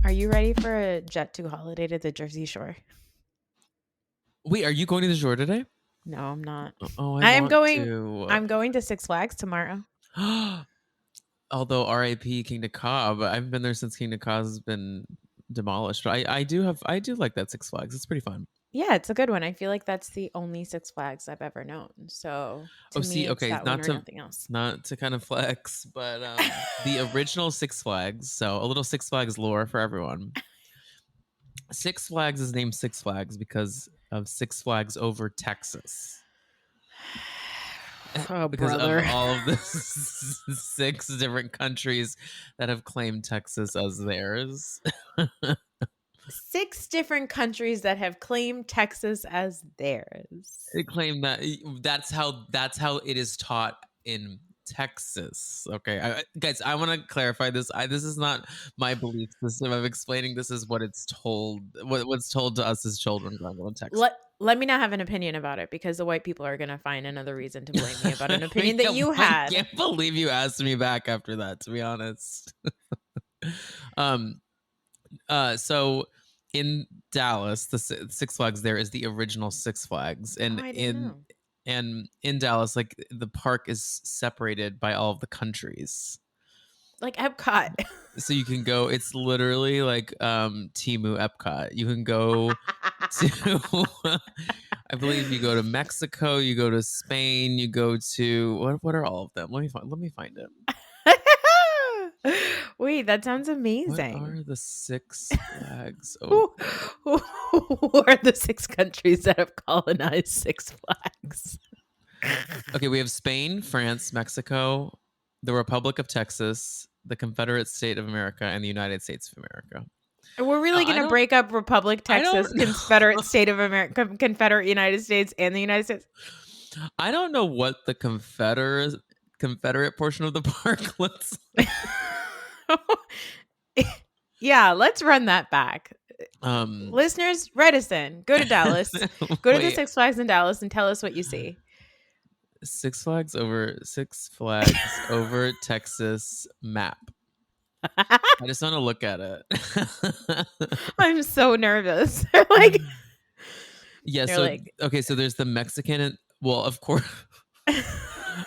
Are you ready for a Jet2 holiday to the Jersey Shore? Wait, are you going to the shore today? No, I'm not. Oh, I I'm want going. to. I'm going to Six Flags tomorrow. Although R.I.P. King to Cobb, I haven't been there since King to Cobb has been demolished. But I do like that Six Flags. It's pretty fun. Yeah, it's a good one. I feel like that's the only Six Flags I've ever known. So Oh, to me, see, it's okay, that one or nothing else. not to kind of flex, but the original Six Flags. So a little Six Flags lore for everyone. Six Flags is named Six Flags because of Six Flags over Texas. Oh, Because of brother. all of the 6 different countries that have claimed Texas as theirs. 6 different countries that have claimed Texas as theirs. They claim that that's how it is taught in Texas. Okay, guys, I want to clarify this. This is not my belief system. I'm explaining this is what it's told, what's told to us as children growing up in Texas. Let me not have an opinion about it because the white people are going to find another reason to blame me about an opinion that you had. I can't believe you asked me back after that, to be honest. So in Dallas, the Six Flags there is the original Six Flags, and I didn't know. in Dallas, like the park is separated by all of the countries. Like Epcot. So you can go, it's literally like Timu Epcot. You can go to I believe you go to Mexico, you go to Spain, you go to what are all of them? Let me find it. Wait, that sounds What amazing. are the Six Flags? Who are the 6 countries that have colonized Six Flags? Okay, we have Spain, France, Mexico, the Republic of Texas, the Confederate State of America, and the United States of America. We're really going to break up Republic, Texas, Confederate State of America, Confederate United States, and the United States. I don't know what the Confederate portion of the park looks like. Yeah, let's run that back. Listeners, write us in. Go to Dallas. Go to the Six Flags in Dallas and tell us what you see. Six Flags over Texas map. I just want to look at it. I'm so nervous. Like, yeah. So like, okay, so there's the Mexican and of course.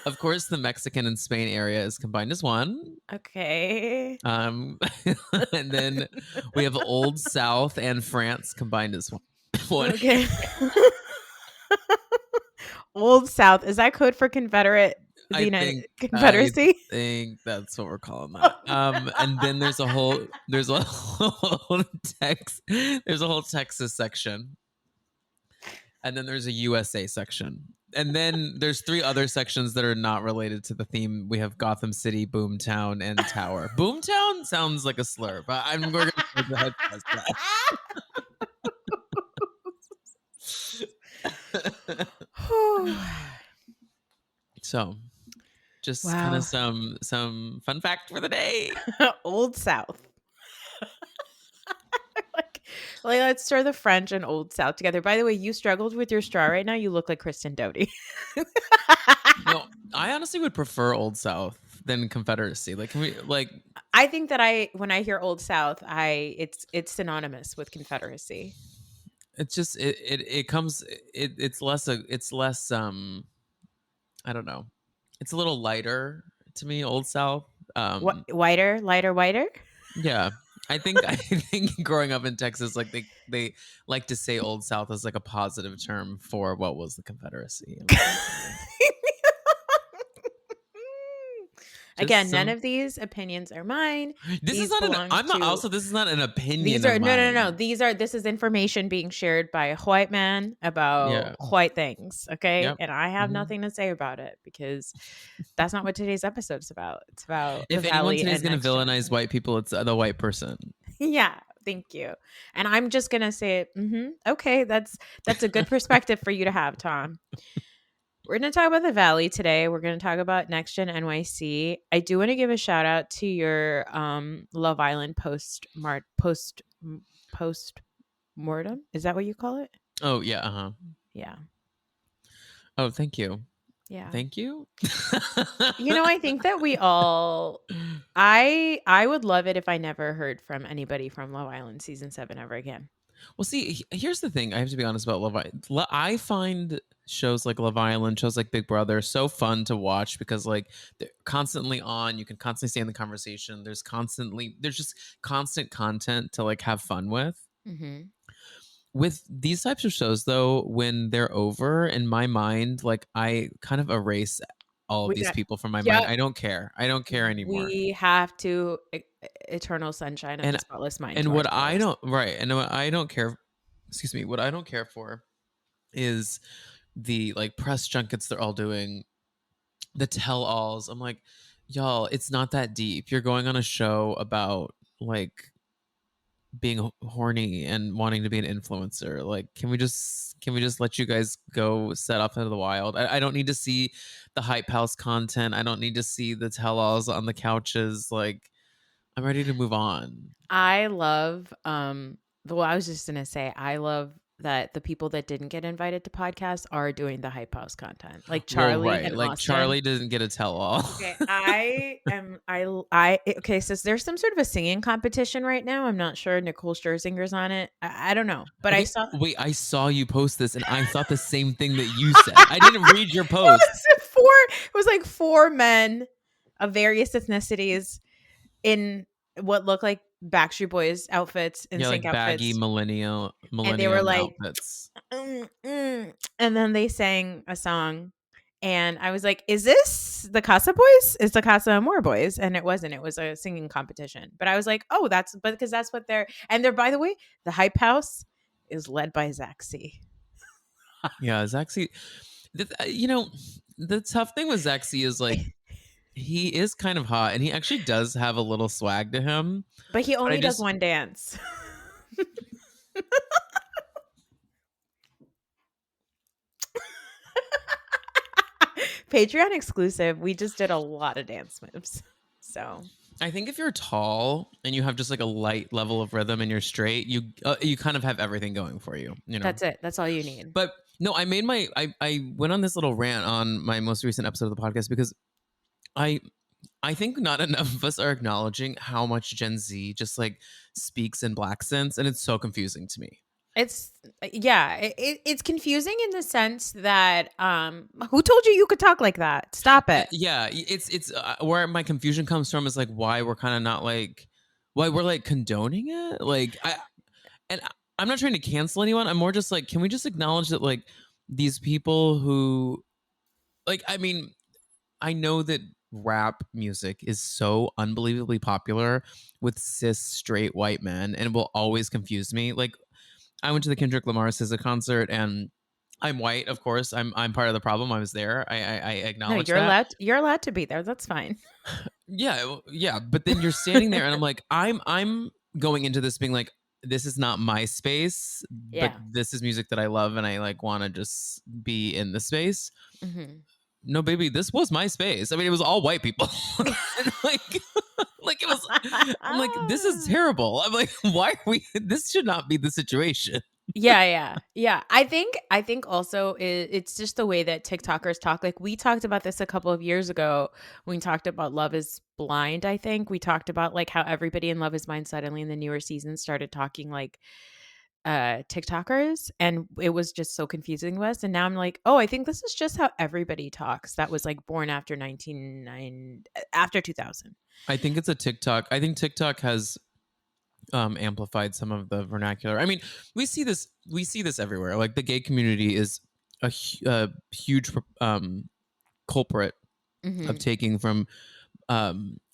Of course, the Mexican and Spain area is combined as one. Okay. And then we have Old South and France combined as one. Okay. Old South, is that code for Confederate? Confederacy? I think that's what we're calling that. And then there's a whole Texas section, and then there's a USA section, and then there's 3 other sections that are not related to the theme. We have Gotham City, Boomtown, and Tower. Boomtown sounds like a slur, but we're gonna go ahead and that. So, just kind of some fun fact for the day. Old South. like let's stir the French and Old South together. By the way, you struggled with your straw right now. You look like Kristen Doty. No, I honestly would prefer Old South than Confederacy. Like, can we like? I think that when I hear Old South, it's synonymous with Confederacy. It's just it's less I don't know. It's a little lighter to me, Old South. Whiter, lighter, whiter. Yeah. I think growing up in Texas, like they like to say Old South as like a positive term for what was the Confederacy. Again, none of these opinions are mine. This is not an opinion. These are no. This is information being shared by a white man about white things. Okay. Yep. And I have nothing to say about it because that's not what today's episode is about. It's about if anyone today is going to villainize white people, it's the white person. Yeah. Thank you. And I'm just going to say, okay, that's a good perspective for you to have, Tom. We're going to talk about the Valley today. We're going to talk about Next Gen NYC. I do want to give a shout out to your Love Island post mortem. Is that what you call it? Oh, yeah. Yeah. Oh, thank you. Yeah. Thank you. I think that we all I would love it if I never heard from anybody from Love Island season 7 ever again. Well, see, here's the thing. I have to be honest about Love Island. I find shows like Love Island, shows like Big Brother, so fun to watch because like they're constantly on. You can constantly stay in the conversation. There's just constant content to like have fun with. Mhm. With these types of shows, though, when they're over, in my mind, like I kind of erase all of We these got people from my mind. Yep. I don't care. I don't care anymore. We have to eternal sunshine of the And spotless mind to and what I ourselves. don't right, and what I don't care, excuse me, what I don't care for is the like press junkets they're all doing, the tell-alls. I'm like, y'all, it's not that deep. You're going on a show about like being horny and wanting to be an influencer. Like, can we just let you guys go set off into the wild? I don't need to see the hype house content. I don't need to see the tell-alls on the couches. Like, I'm ready to move on. I love well, I was just gonna say I love that the people that didn't get invited to podcasts are doing the hype house content, like Well, Charlie right. and Like Austin. Charlie doesn't get a tell-all. Okay, I okay, so there's some sort of a singing competition right now. I'm not sure. Nicole Scherzinger's on it. I don't know, but I Okay, saw wait, I saw you post this and I thought the same thing that you said. I didn't read your post. it was like four men of various ethnicities in what looked like Backstreet Boys outfits and Yeah, sync like baggy outfits, millennial and they were millennium like, outfits. and then they sang a song, and I was like, "Is this the Casa Boys? Is the Casa Amor Boys?" And it wasn't. It was a singing competition. But I was like, "Oh, because that's what they're." And they're, by the way, the Hype House is led by Zach C. Yeah, Zaxi. The tough thing with Zaxi is like he is kind of hot and he actually does have a little swag to him. But he But I only does just one dance. Patreon exclusive. We just did a lot of dance moves. So I think if you're tall and you have just like a light level of rhythm and you're straight, you kind of have everything going for you, you know. that's it. That's all you need. But no, I went on this little rant on my most recent episode of the podcast because I I think not enough of us are acknowledging how much Gen Z just like speaks in black sense, and it's so confusing to me. It's yeah, it's confusing in the sense that who told you you could talk like that? Stop it. Yeah, it's where my confusion comes from is like why we're kind of not like why we're like condoning it. Like I'm not trying to cancel anyone. I'm more just like, can we just acknowledge that like these people who like I mean I know that rap music is so unbelievably popular with cis straight white men and it will always confuse me. Like I went to the Kendrick Lamar SZA concert and I'm white, of course. I'm part of the problem. I was there. I No, acknowledge that. you're allowed to be there. That's fine. Yeah, yeah. But then you're standing there and I'm like, I'm going into this being like, this is not my space, but Yeah. this is music that I love and I like want to just be in the space. Hmm. No, baby, this was my space. I mean, it was all white people. And, like it was. I'm like, this is terrible. I'm like, why are we? This should not be the situation. Yeah. I think also it's just the way that TikTokers talk. Like we talked about this a couple of years ago when we talked about Love is Blind. I think we talked about like how everybody in Love is Blind suddenly in the newer season started talking like TikTokers, and it was just so confusing to us. And now I'm like, oh, I think this is just how everybody talks that was like born after 1990, after 2000. I think it's a TikTok. I think TikTok has amplified some of the vernacular. I mean, we see this everywhere. Like the gay community is a huge culprit of Hmm. taking from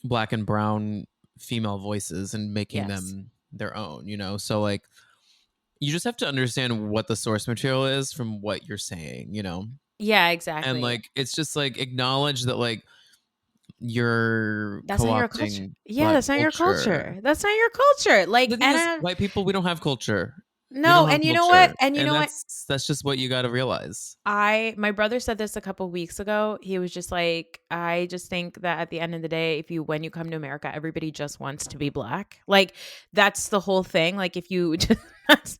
black and brown female voices and making Yes. them their own. So like you just have to understand what the source material is from what you're saying. Yeah, And exactly. like it's just like acknowledge that like you're That's not your culture. co-opting Yeah, black that's not your culture. culture. That's not your culture. Like, The thing and is, white people, we don't have culture. We no, don't have and you know what? culture, And you and know what? that's just what you got to realize. My brother said this a couple weeks ago. He was just like, I just think that at the end of the day, when you come to America, everybody just wants to be black. Like that's the whole thing. Like if you just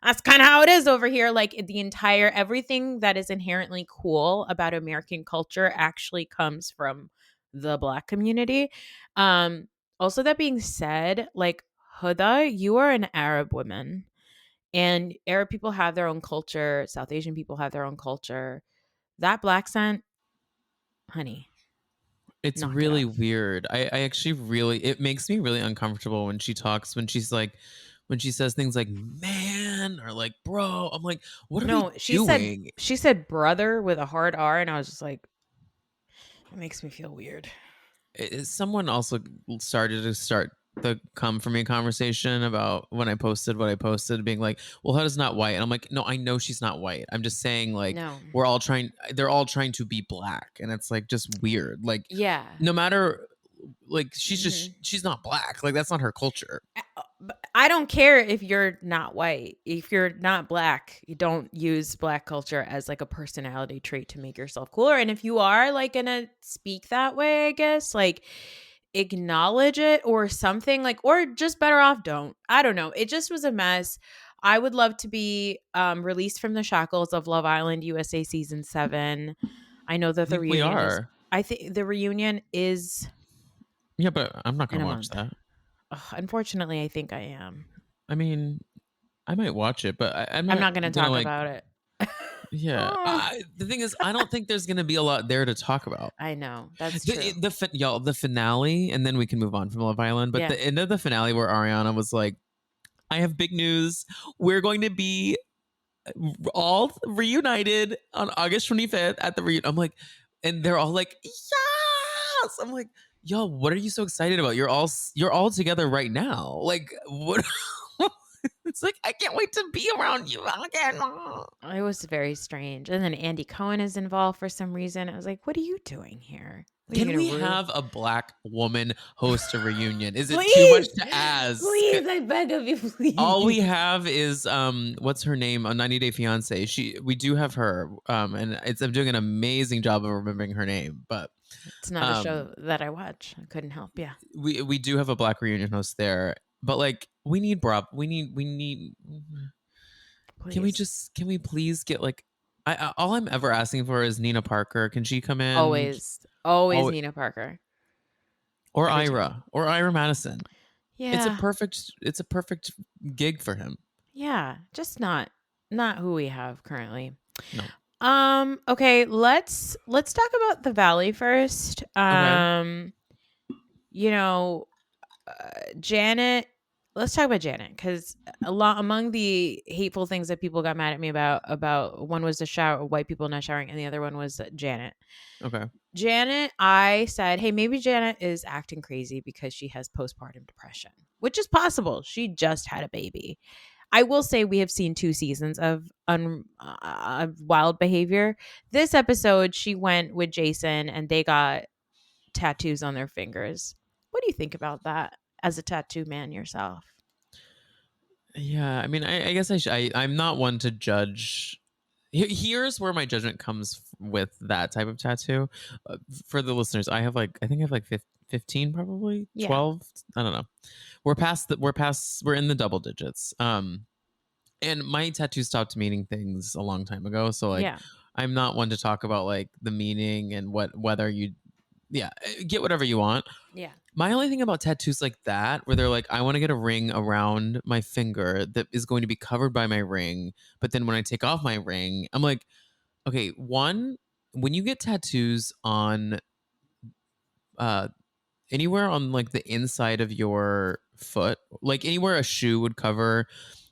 That's kind of how it is over here. Like the entire everything that is inherently cool about American culture actually comes from the black community. Um Also, that being said, like Huda, you are an Arab woman, and Arab people have their own culture, South Asian people have their own culture. That black scent, honey, It's knock it really off. weird. I actually really, it makes me really uncomfortable when she talks, when she's like, when she says things like man or like bro. I'm like, what are we No, doing? she said brother with a hard R, and I was just like, it makes me feel weird. Someone also started to start the come for me conversation about when I posted what I posted, being like, well, how does not white? And I'm like, no, I know she's not white. I'm just saying, like, No. they're all trying to be black. And it's like just weird. Like, Yeah. no matter, like, Mhm. she's not black. Like, that's not her culture. But I don't care if you're not white. If you're not black, you don't use black culture as like a personality trait to make yourself cooler. And if you are like gonna speak that way, I guess, like acknowledge it or something, like, or just better off don't. I don't know. It just was a mess. I would love to be released from the shackles of Love Island USA season 7. I know I that the think we reunion is are. I think the reunion is Yeah, but I'm not in going to a watch month. that. Ugh, unfortunately, I think I am. I mean, I might watch it, but I'm I'm not not gonna going to talk like, about it. yeah. Oh, The thing is, I don't think there's going to be a lot there to talk about. I know. That's true. Y'all, the finale, and then we can move on from Love Island. But Yeah. the end of the finale, where Ariana was like, "I have big news. We're going to be all reunited on August 25th at the reunion." I'm like, and they're all like, "Yes!" I'm like, "Y'all, what are you so excited about? You're all together right now. Like, what?" It's like, I can't wait to be around you again. It was very strange. And then Andy Cohen is involved for some reason. I was like, what are you doing here? What are you Can gonna we rue? have a black woman host a reunion? Is it too much Please, to ask? please, I beg of you, All we please. have is what's her name on 90 Day Fiance. We do have her and I'm doing an amazing job of remembering her name, but It's not a um show that I watch. I couldn't help. Yeah, we do have a black reunion host there. But like we need please. can we please get like all I'm ever asking for is Nina Parker. Can she come in? Always, always Oh, Nina Parker. or Every time. Ira Madison. Yeah, It's a perfect gig for him. yeah. Just not who we have currently. No. Okay, let's talk about the Valley first. Okay. You know, Janet, let's talk about Janet, because a lot among the hateful things that people got mad at me about one was the shower white people not showering, and the other one was Janet. Okay. Janet, I said, hey, maybe Janet is acting crazy because she has postpartum depression, which is possible. She just had a baby. I will say we have seen 2 seasons of wild behavior. This episode, she went with Jason and they got tattoos on their fingers. What do you think about that as a tattoo man yourself? Yeah, I mean, I guess I'm not one to judge. Here's where my judgment comes with that type of tattoo. For the listeners, I think I have like 15, probably Yeah. 12. I don't know. We're in the double digits. And my tattoo stopped meaning things a long time ago. So like, Yeah. I'm not one to talk about like the meaning and whether you, yeah, get whatever you want. Yeah. My only thing about tattoos like that, where they're like, I want to get a ring around my finger that is going to be covered by my ring. But then when I take off my ring, I'm like, okay, one, when you get tattoos on uh, anywhere on like the inside of your foot, like anywhere a shoe would cover,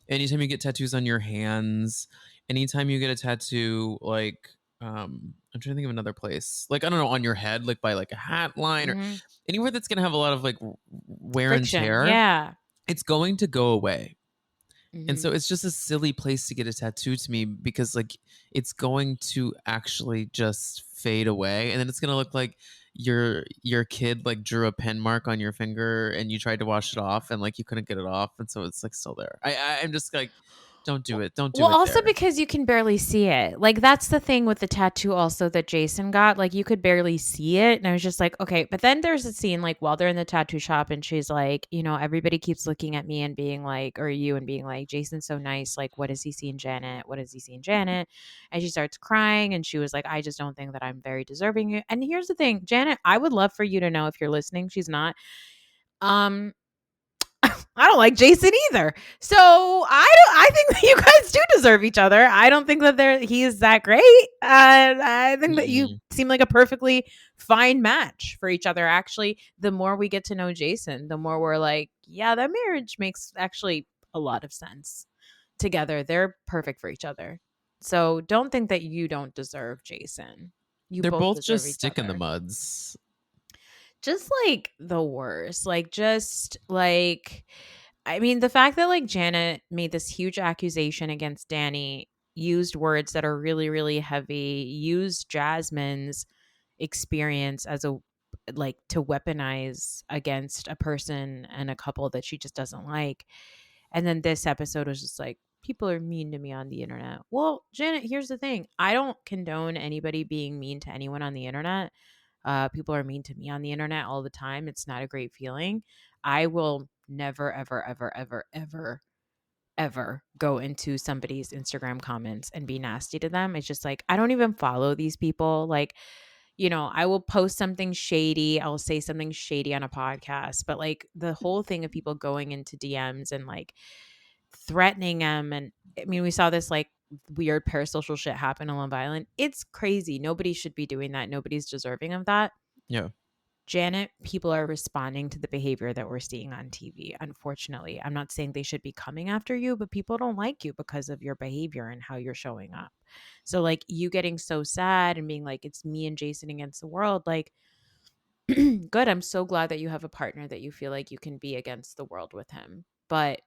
anytime you get tattoos on your hands, anytime you get a tattoo, like, I'm trying to think of another place, like, I don't know, on your head, like by like a hat line or Hmm. anywhere that's going to have a lot of like wear and Friction. tear, Yeah. it's going to go away. And Hmm. so it's just a silly place to get a tattoo to me because like it's going to actually just fade away and then it's going to look like your kid like drew a pen mark on your finger and you tried to wash it off and like you couldn't get it off and so it's like still there. I'm just like Don't do it. Don't do Well, it also there. because you can barely see it. Like, that's the thing with the tattoo also that Jason got. Like, you could barely see it. And I was just like, okay. But then there's a scene, like, while they're in the tattoo shop, and she's like, everybody keeps looking at me and being like, or you, and being like, Jason's so nice. Like, what does he see in Janet? What does he see in Janet? And she starts crying, and she was like, I just don't think that I'm very deserving. And here's the thing, Janet, I would love for you to know, if you're listening, she's not. Um, I don't like Jason either. So I think that you guys do deserve each other. I don't think that he is that great. I think that you Mm-mm. seem like a perfectly fine match for each other. Actually, the more we get to know Jason, the more we're like, yeah, that marriage makes actually a lot of sense together. They're perfect for each other. So don't think that you don't deserve Jason. You They're both both deserve just each stick in the other. muds. Just like the worst. Like, just like, I mean, the fact that like Janet made this huge accusation against Danny, used words that are really, really heavy, used Jasmine's experience as a like to weaponize against a person and a couple that she just doesn't like. And then this episode was just like, people are mean to me on the internet. Well, Janet, here's the thing. I don't condone anybody being mean to anyone on the internet. People are mean to me on the internet all the time. It's not a great feeling. I will never, ever, ever, ever, ever, ever go into somebody's Instagram comments and be nasty to them. It's just like, I don't even follow these people. Like, I will post something shady. I'll say something shady on a podcast. But like the whole thing of people going into DMs and like threatening them. And I mean, we saw this like weird parasocial shit happen on Love Island. It's crazy. Nobody should be doing that. Nobody's deserving of that. Yeah. Janet, people are responding to the behavior that we're seeing on TV, unfortunately. I'm not saying they should be coming after you, but people don't like you because of your behavior and how you're showing up. So, like, you getting so sad and being like, it's me and Jason against the world, like, good. I'm so glad that you have a partner that you feel like you can be against the world with him. But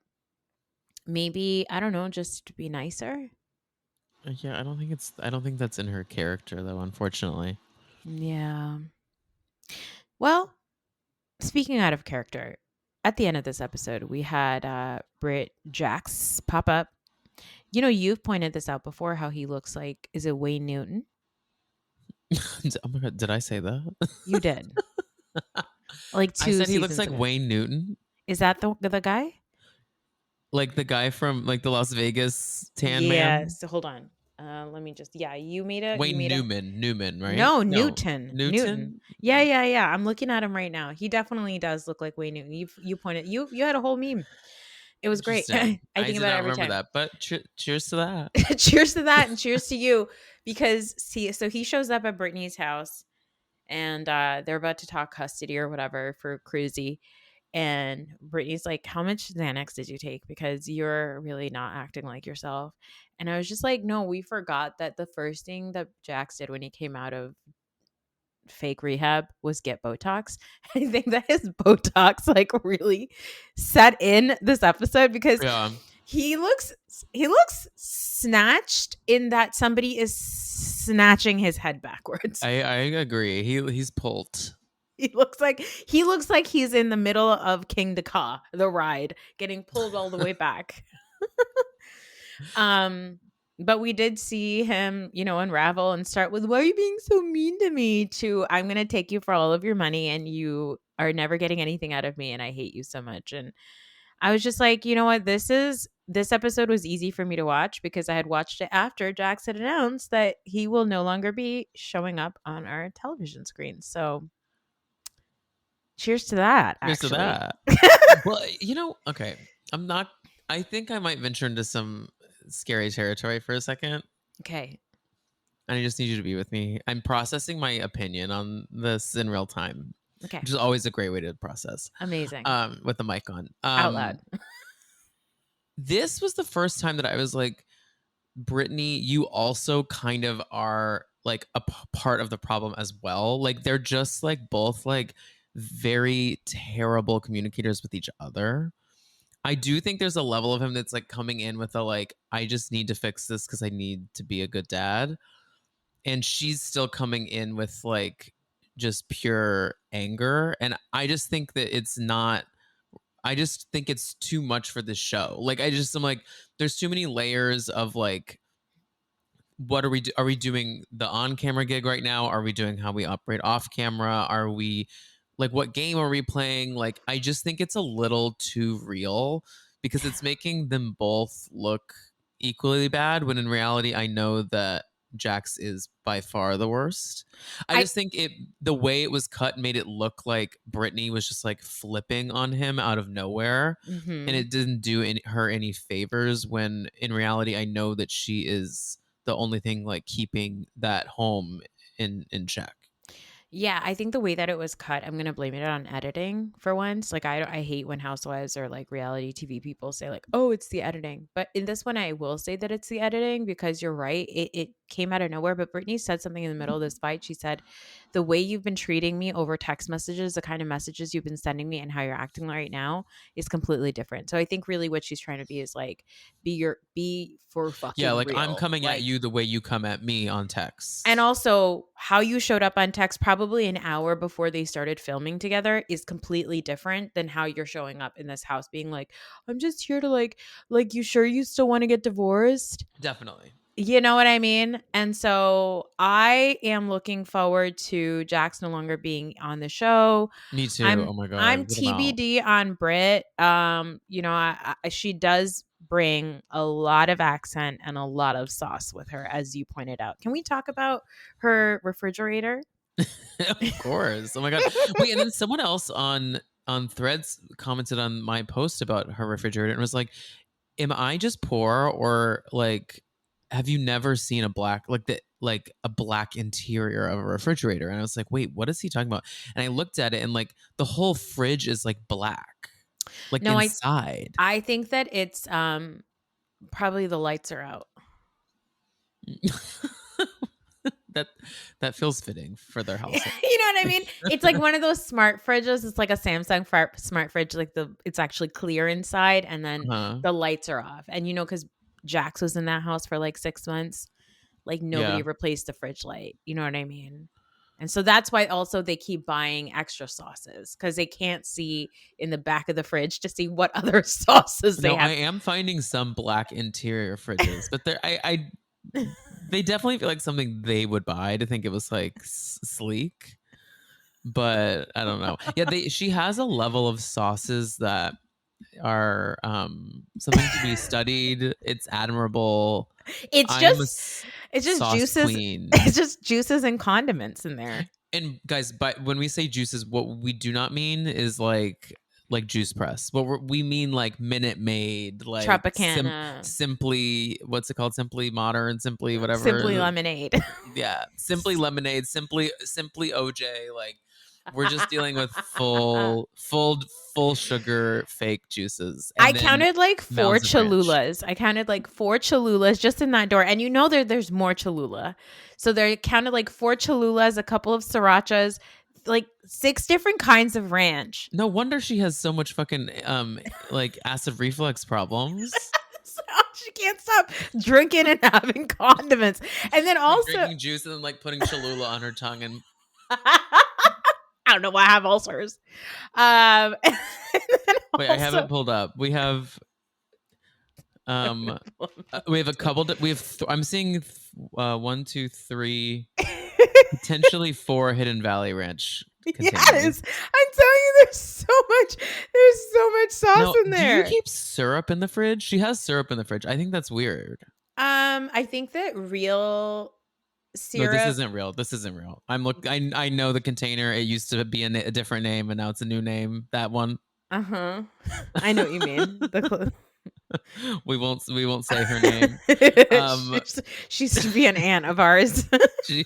maybe, I don't know, just be nicer. Yeah, I don't think that's in her character though, unfortunately. Yeah. Well, speaking out of character, at the end of this episode, we had Britt Jax pop up. You've pointed this out before, how he looks like, is it Wayne Newton? Oh my god, did I say that? You did. Like I two said he looks seasons like ago. Wayne Newton. Is that the guy? Like the guy from like the Las Vegas Tan Yeah. Man. So hold on. Let me just, yeah, you Wayne made a, Newman, right? no, No. Newton. Newton? Yeah, yeah, yeah. I'm looking at him right now. He definitely does look like Wayne Newton. You pointed, you had a whole meme. It was great. Interesting. I I think did about it not every remember time. that, but cheers to that. Cheers to that, and cheers to you. Because see, so he shows up at Brittany's house, and they're about to talk custody or whatever for Cruzy. And Brittany's like, how much Xanax did you take? Because you're really not acting like yourself. And I was just like, no, we forgot that the first thing that Jax did when he came out of fake rehab was get Botox. I think that his Botox like really set in this episode, because Yeah. he looks he looks snatched, in that somebody is snatching his head backwards. I agree. He's pulled. He looks like he's in the middle of King Dakar, the ride, getting pulled all the way back. um but we did see him, unravel and start with, why are you being so mean to me, to, I'm going to take you for all of your money and you are never getting anything out of me and I hate you so much. And I was just like, you know what? This episode was easy for me to watch because I had watched it after Jax had announced that he will no longer be showing up on our television screen. So cheers to that, Cheers to actually. that. Well, okay. I'm not I think I might venture into some scary territory for a second. Okay. And I just need you to be with me. I'm processing my opinion on this in real time, Okay. which is always a great way to process. Amazing. With the mic on. Out loud. This was the first time that I was like, Brittany, you also kind of are like a part of the problem as well. Like they're just like both like very terrible communicators with each other. I do think there's a level of him that's like coming in with a like, I just need to fix this because I need to be a good dad. And she's still coming in with like just pure anger. And I just think that it's not I just think it's too much for this show. Like I'm like, there's too many layers of like, what are we are we doing the on-camera gig right now? Are we doing how we operate off camera? Are we like, what game are we playing? Like, I just think it's a little too real because it's making them both look equally bad when in reality I know that Jax is by far the worst. I I just think the way it was cut made it look like Brittany was just like flipping on him out of nowhere, and mhm. it didn't do her any favors when in reality I know that she is the only thing like keeping that home in check. Yeah, I think the way that it was cut, I'm gonna blame it on editing for once. Like I hate when housewives or like reality TV people say like, "Oh, it's the editing." But in this one, I will say that it's the editing because you're right. It came out of nowhere. But Brittany said something in the middle of this fight. She said, "The way you've been treating me over text messages, the kind of messages you've been sending me, and how you're acting right now is completely different." So I think really what she's trying to be is like, be for Yeah, fucking like I'm real, coming at like. you the way you come at me on And text. also, how you showed up on text probably an hour before they started filming together is completely different than how you're showing up in this house being like, "I'm just here to like you sure you still want to get divorced?" Definitely. You know what I mean? And so I am looking forward to Jax no longer being on the show. Me too. I'm Oh my I'm god, get him out. TBD on Brit. She does bring a lot of accent and a lot of sauce with her, as you pointed out. Can we talk about her refrigerator? Of course. Oh my god. Wait, and then someone else on Threads commented on my post about her refrigerator and was like, "Am I just poor or like have you never seen a black like a black interior of a refrigerator?" And I was like, "Wait, what is he talking about?" And I looked at it and like the whole fridge is like black. Like No, I inside. I think that it's probably the lights are out. that that feels fitting for their You household. know what I mean? It's like one of those smart fridges. It's like a Samsung smart fridge. Like it's actually clear inside, and then Uh-huh. the lights are off. And because Jax was in that house for like 6 months, like nobody Yeah. replaced the fridge light. You know what I mean? And so that's why also they keep buying extra sauces because they can't see in the back of the fridge to see what other sauces they No, I have. am finding some black interior fridges, but I they definitely feel like something they would buy to think it was like sleek, but I don't know. Yeah, she has a level of sauces that are something to be studied. It's admirable. It's I am a just it's just sauce juices. queen. It's just juices and condiments in there. And guys, but when we say juices, what we do not mean is like juice press. What we mean like Minute Maid, like Tropicana, simply what's it called? Simply modern, simply simply whatever. lemonade. Yeah, simply lemonade, simply OJ. Like we're just dealing with full sugar fake juices, I and then counted like four mounds of ranch. Cholulas. I counted like four Cholulas just in that door. And there's more Cholula. So there counted like four Cholulas, a couple of Srirachas, like 6 different kinds of ranch. No wonder she has so much fucking like acid reflux problems. So she can't stop drinking and having condiments. And then Like also, drinking juice and then like putting Cholula on her tongue and I don't know why I have ulcers. And then wait, I have also, it pulled up. We have a couple. We have. I'm seeing 1, 2, 3, potentially 4 Hidden Valley Ranch containers. yes, I'm telling you, there's so much sauce Now, in do you there. keep syrup in the fridge? She has syrup in the fridge. I think that's weird. I think that real No, this syrup. isn't real. This isn't real. I know the container. It used to be a different name, and now it's a new name. That one. Uh huh. I know what you mean. We won't say her name. She used to be an aunt of ours. She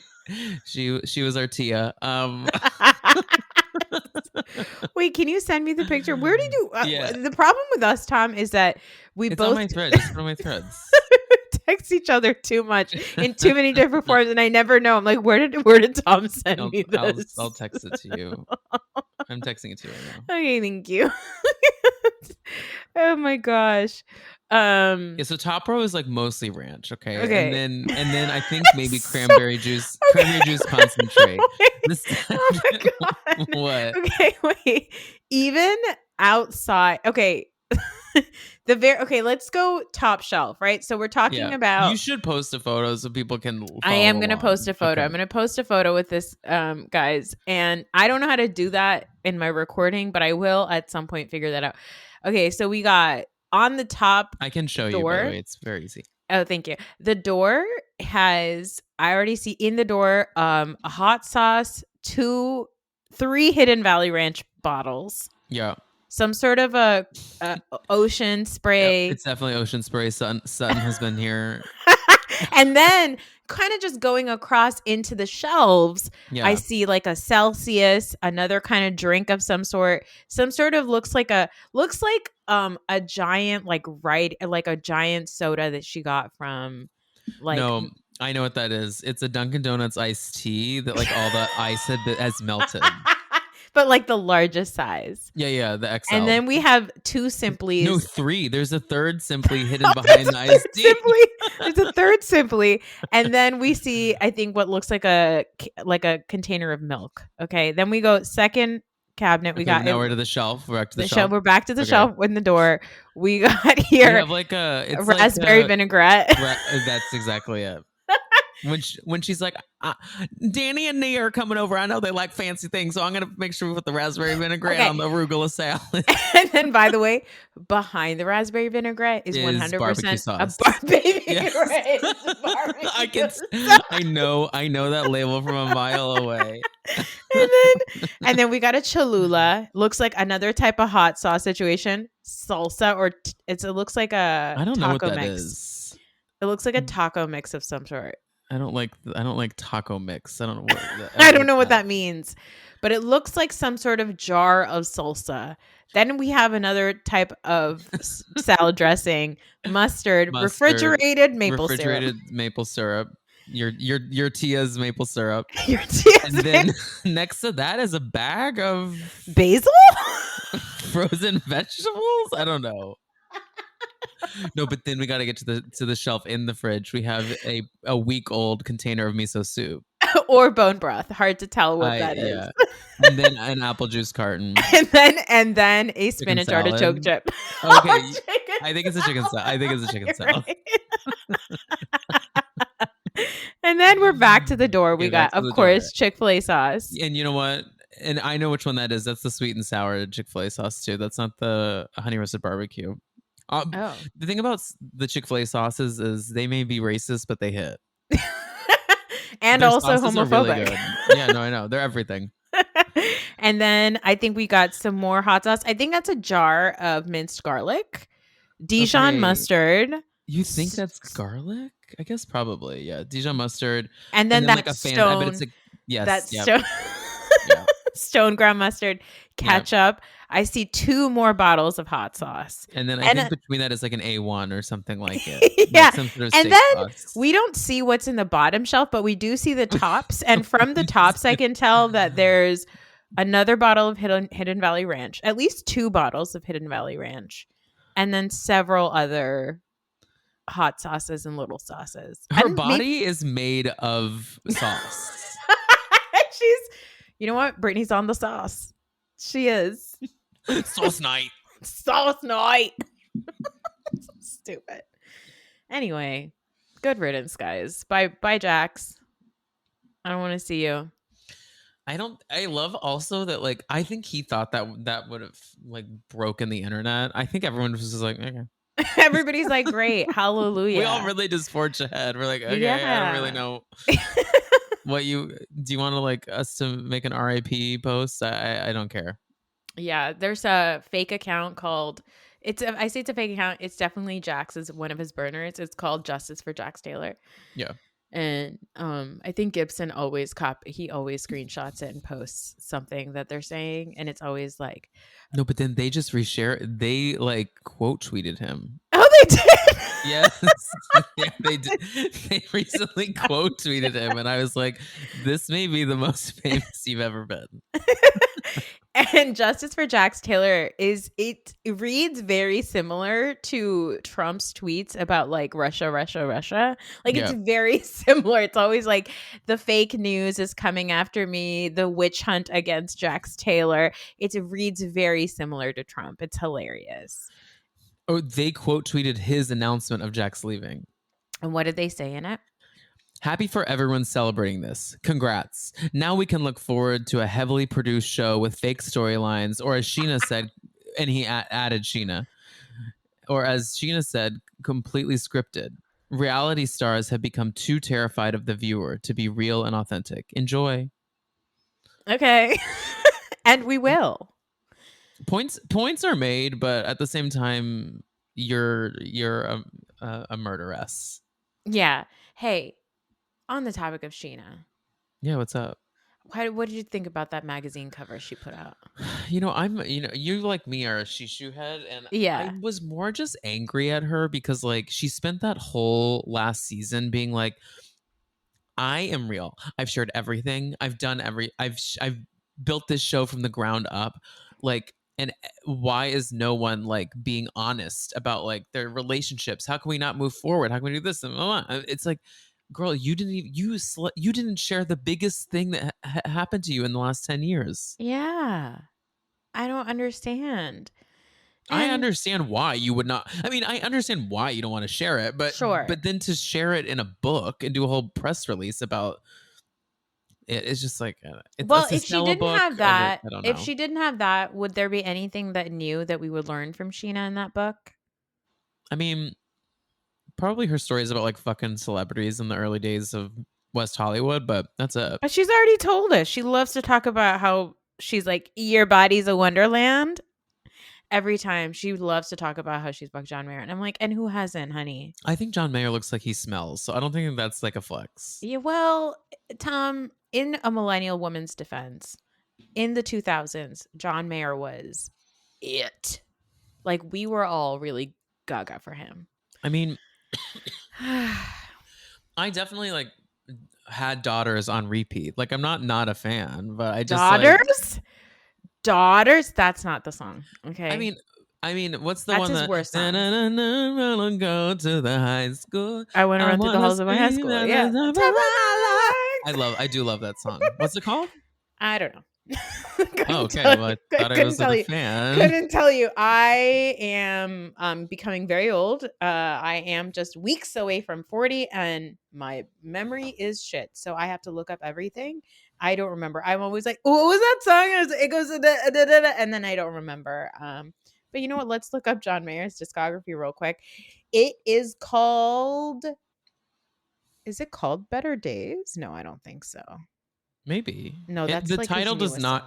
she was our Tia. Wait, can you send me the picture? Where did you? Yeah, The problem with us, Tom, is that we it's on both my thread. It's one of my threads. text each other too much in too many different forms, and I never know. I'm like, where did Tom send me this? I'll text it to you. I'm texting it to you right now. Okay, thank you. Oh my gosh. Yeah, so top row is like mostly ranch, okay, and Okay. then I think maybe So cranberry juice concentrate. Wait. This Oh my god. what? Okay, wait. Even outside. Okay. Okay, let's go top shelf, right? So we're talking Yeah. about You should post a photo so people can I follow am going to along. post a photo. Okay. I'm going to post a photo with this guys, and I don't know how to do that in my recording, but I will at some point figure that out. Okay, so we got on the top I can show you, by the door. way. It's very easy. Oh, thank you. The door has I already see in the door a hot sauce, three Hidden Valley Ranch bottles, Yeah. some sort of a ocean Yep. spray. It's definitely Ocean Spray. Sutton has been here. And then kind of just going across into the shelves, I Yeah. see like a Celsius, another kind of drink of some sort of looks like a giant like a giant soda that she got from like No, I know what that is. It's a Dunkin' Donuts iced tea that like all the ice has melted. but like the largest size. Yeah, the XL. And then we have two No, Simplies. 3. There's a third Simply hidden Oh, behind the iced tea. Simply. There's a third Simply, and then we see, I think, what looks like a container of milk. Okay, then we go second cabinet. We Okay, got now we're to the shelf. We're back to the shelf. shelf. We're back to the Okay. shelf in the door. We got We here have like it's raspberry like vinaigrette. that's exactly it. When she's like, Danny and Nia are coming over. I know they like fancy things, so I'm gonna make sure we put the raspberry vinaigrette Okay. on the arugula salad. And then, by the way, behind the raspberry vinaigrette is 100% barbecue a sauce. barbecue. Yes. Barbecue. I know that label from a mile away. and then we got a Cholula. Looks like another type of hot sauce situation. Salsa or it looks like a I don't know what taco that mix. is. It looks like a taco mix of some sort. I don't like taco mix. I don't know what I don't know what that means, but it looks like some sort of jar of salsa. Then we have another type of salad dressing, mustard, refrigerated maple syrup. Your Tia's maple syrup. Your Tia's and then next to that is a bag of basil, frozen vegetables. I don't know. No, but then we got to get to the shelf in the fridge. We have a week-old container of miso soup or bone broth. Hard to tell what that is. Yeah. And then an apple juice carton. and then a spinach artichoke chip. Okay, I think it's a chicken salad. And then we're back to the door. We got, of course, Chick-fil-A sauce. And you know what? And I know which one that is. That's the sweet and sour Chick-fil-A sauce too. That's not the honey roasted barbecue. The thing about the Chick-fil-A sauces is they may be racist, but they hit. And their also homophobic. Really yeah, no, I know. They're everything. And then I think we got some more hot sauce. I think that's a jar of minced garlic, Dijon mustard. You think that's garlic? I guess probably. Yeah, Dijon mustard. And then that like a stone. But it's a, yes, that yep. stone. Yeah. Stone ground mustard, ketchup. Yeah. I see 2 more bottles of hot sauce. And then I think between that is like an A1 or something like it. Yeah. Like some sort of and then sauce. We don't see what's in the bottom shelf, but we do see the tops. And from the tops, I can tell that there's another bottle of Hidden Valley Ranch, at least 2 bottles of Hidden Valley Ranch, and then several other hot sauces and little sauces. Her body is made of sauce. You know what? Brittany's on the sauce. She is. Sauce night. Sauce night. Stupid. Anyway, good riddance, guys. Bye, Jax. I don't want to see you. I love also that, like, I think he thought that would have, like, broken the internet. I think everyone was just like, okay. Everybody's like, great. Hallelujah. We all really just forge ahead. We're like, okay, I don't really know. Do you want to like us to make an RIP post? I don't care. Yeah, there's a fake account called I say it's a fake account. It's definitely Jax's one of his burners. It's called Justice for Jax Taylor. Yeah. And I think Gibson always screenshots it and posts something that they're saying, and it's always like, no, but then they just reshare. They like quote tweeted him. Oh, they did. Yes, yeah, they did. They recently quote tweeted him, and I was like, "This may be the most famous you've ever been." And Justice for Jax Taylor it reads very similar to Trump's tweets about like Russia, Russia, Russia. Like it's Yeah. very similar. It's always like the fake news is coming after me, the witch hunt against Jax Taylor. It reads very similar to Trump. It's hilarious. Oh, they quote tweeted his announcement of Jack's leaving. And what did they say in it? Happy for everyone celebrating this. Congrats. Now we can look forward to a heavily produced show with fake storylines, or as Sheena said, and he added Sheena, or as Sheena said, completely scripted. Reality stars have become too terrified of the viewer to be real and authentic. Enjoy. Okay. And we will. Points are made, but at the same time, you're a murderess. Yeah. Hey, on the topic of Sheena, Yeah, what's up? what did you think about that magazine cover she put out? You like me are a shishu head, and I Yeah. was more just angry at her because like she spent that whole last season being like, I am real. I've shared everything. I've built this show from the ground up. Like, and why is no one like being honest about like their relationships? How can we not move forward? How can we do this? And blah, blah. It's like, girl, you didn't even, you didn't share the biggest thing that happened to you in the last 10 years. Yeah. I don't understand. I And understand why you would not. I mean, I understand why you don't want to share it, but sure. then to share it in a book and do a whole press release about it, it's just like it's Well, to sell a book. I don't if know. she didn't have that, would there be anything that new that we would learn from Sheena in that book? I mean, probably her stories about like fucking celebrities in the early days of West Hollywood, but that's it. But she's already told us. She loves to talk about how she's like, your body's a wonderland. Every time she loves to talk about how she's fucked John Mayer. And I'm like, and who hasn't, honey? I think John Mayer looks like he smells, so I don't think that's like a flex. Yeah, well, Tom, in a millennial woman's defense, in the 2000s, John Mayer was it. Like, we were all really gaga for him. I mean, I definitely like had Daughters on repeat. Like, I'm not a fan, but I just Daughters? Daughters? That's not the song. Okay. I mean, what's the That's one his that worst song. wanna go to the high school? I want to run through the halls of my high scream school. at Yeah. the top of my lungs. I do love that song. What's it called? I don't know. Oh, okay. Well, I thought I was a fan. Couldn't tell you. I am becoming very old. I am just weeks away from 40 and my memory is shit. So I have to look up everything. I don't remember. I'm always like, what was that song? It goes and then I don't remember. But you know what? Let's look up John Mayer's discography real quick. It is called Better Days? No, I don't think so. Maybe. No, that's the like his title newest song.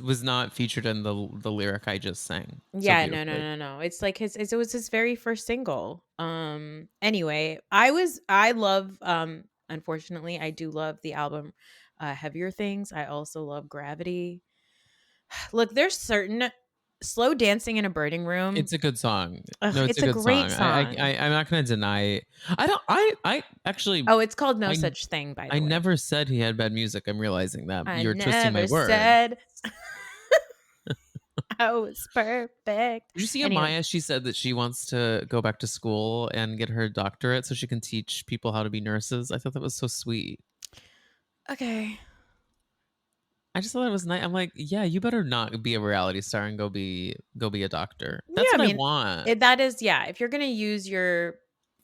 was not featured in the lyric I just sang. Yeah, So no, beautifully. no. It's like it was his very first single. Anyway, I love unfortunately I do love the album Heavier Things. I also love Gravity. Look, there's certain Slow Dancing in a Burning Room. It's a good song. Ugh, No, it's it's a a good great song. song. I'm not gonna deny. I actually. Oh, it's called No I Such Thing, by I the way. never said he had bad music. I'm realizing that I you're twisting my never word. said I was perfect. Did you see Anyway. Amaya? She said that she wants to go back to school and get her doctorate so she can teach people how to be nurses. I thought that was so sweet. Okay. I just thought it was nice. I'm like, yeah, you better not be a reality star and go be a doctor. That's Yeah, what I I mean, want. that is, yeah. If you're gonna use your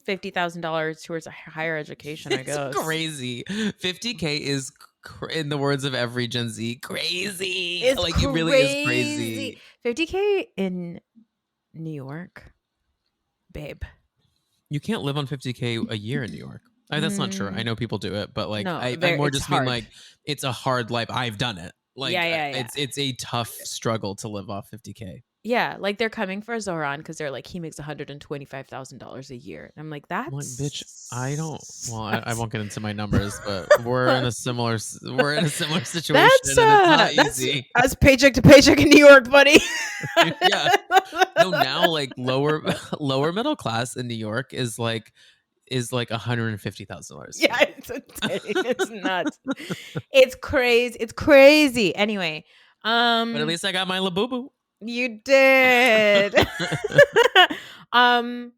$50,000 towards a higher education, I It's guess. crazy. 50K is, in the words of every Gen Z, crazy. It's like it really is crazy. 50K in New York, babe. You can't live on 50K a year in New York. That's not true. I know people do it, but like No, I more it's just mean hard. like it's a hard life. I've done it. Like Yeah. it's a tough struggle to live off 50K. Yeah, like they're coming for Zoran because they're like he makes $125,000 a year. And I'm like, I'm like, that's bitch, I don't. Well, I that's- won't get into my numbers, but we're in a similar situation, that's and it's not easy. that's paycheck to paycheck in New York, buddy. Yeah. No, now like lower middle class in New York is like $150,000. Yeah, it's insane. It's nuts. It's crazy. It's crazy. Anyway, But at Um, least I got my Labubu. you did. um,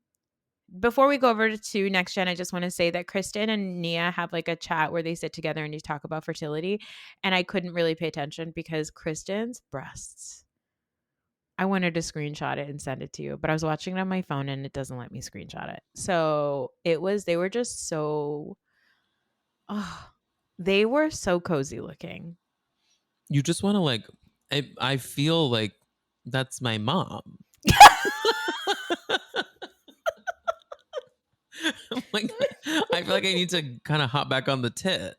Before we go over to next gen, I just want to say that Kristen and Nia have like a chat where they sit together and they talk about fertility. And I couldn't really pay attention because Kristen's breasts. I wanted to screenshot it and send it to you, but I was watching it on my phone and it doesn't let me screenshot it. So they were just so, oh, they were so cozy looking. You just want to like, I feel like that's my mom. Like, I feel like I need to kind of hop back on the tit.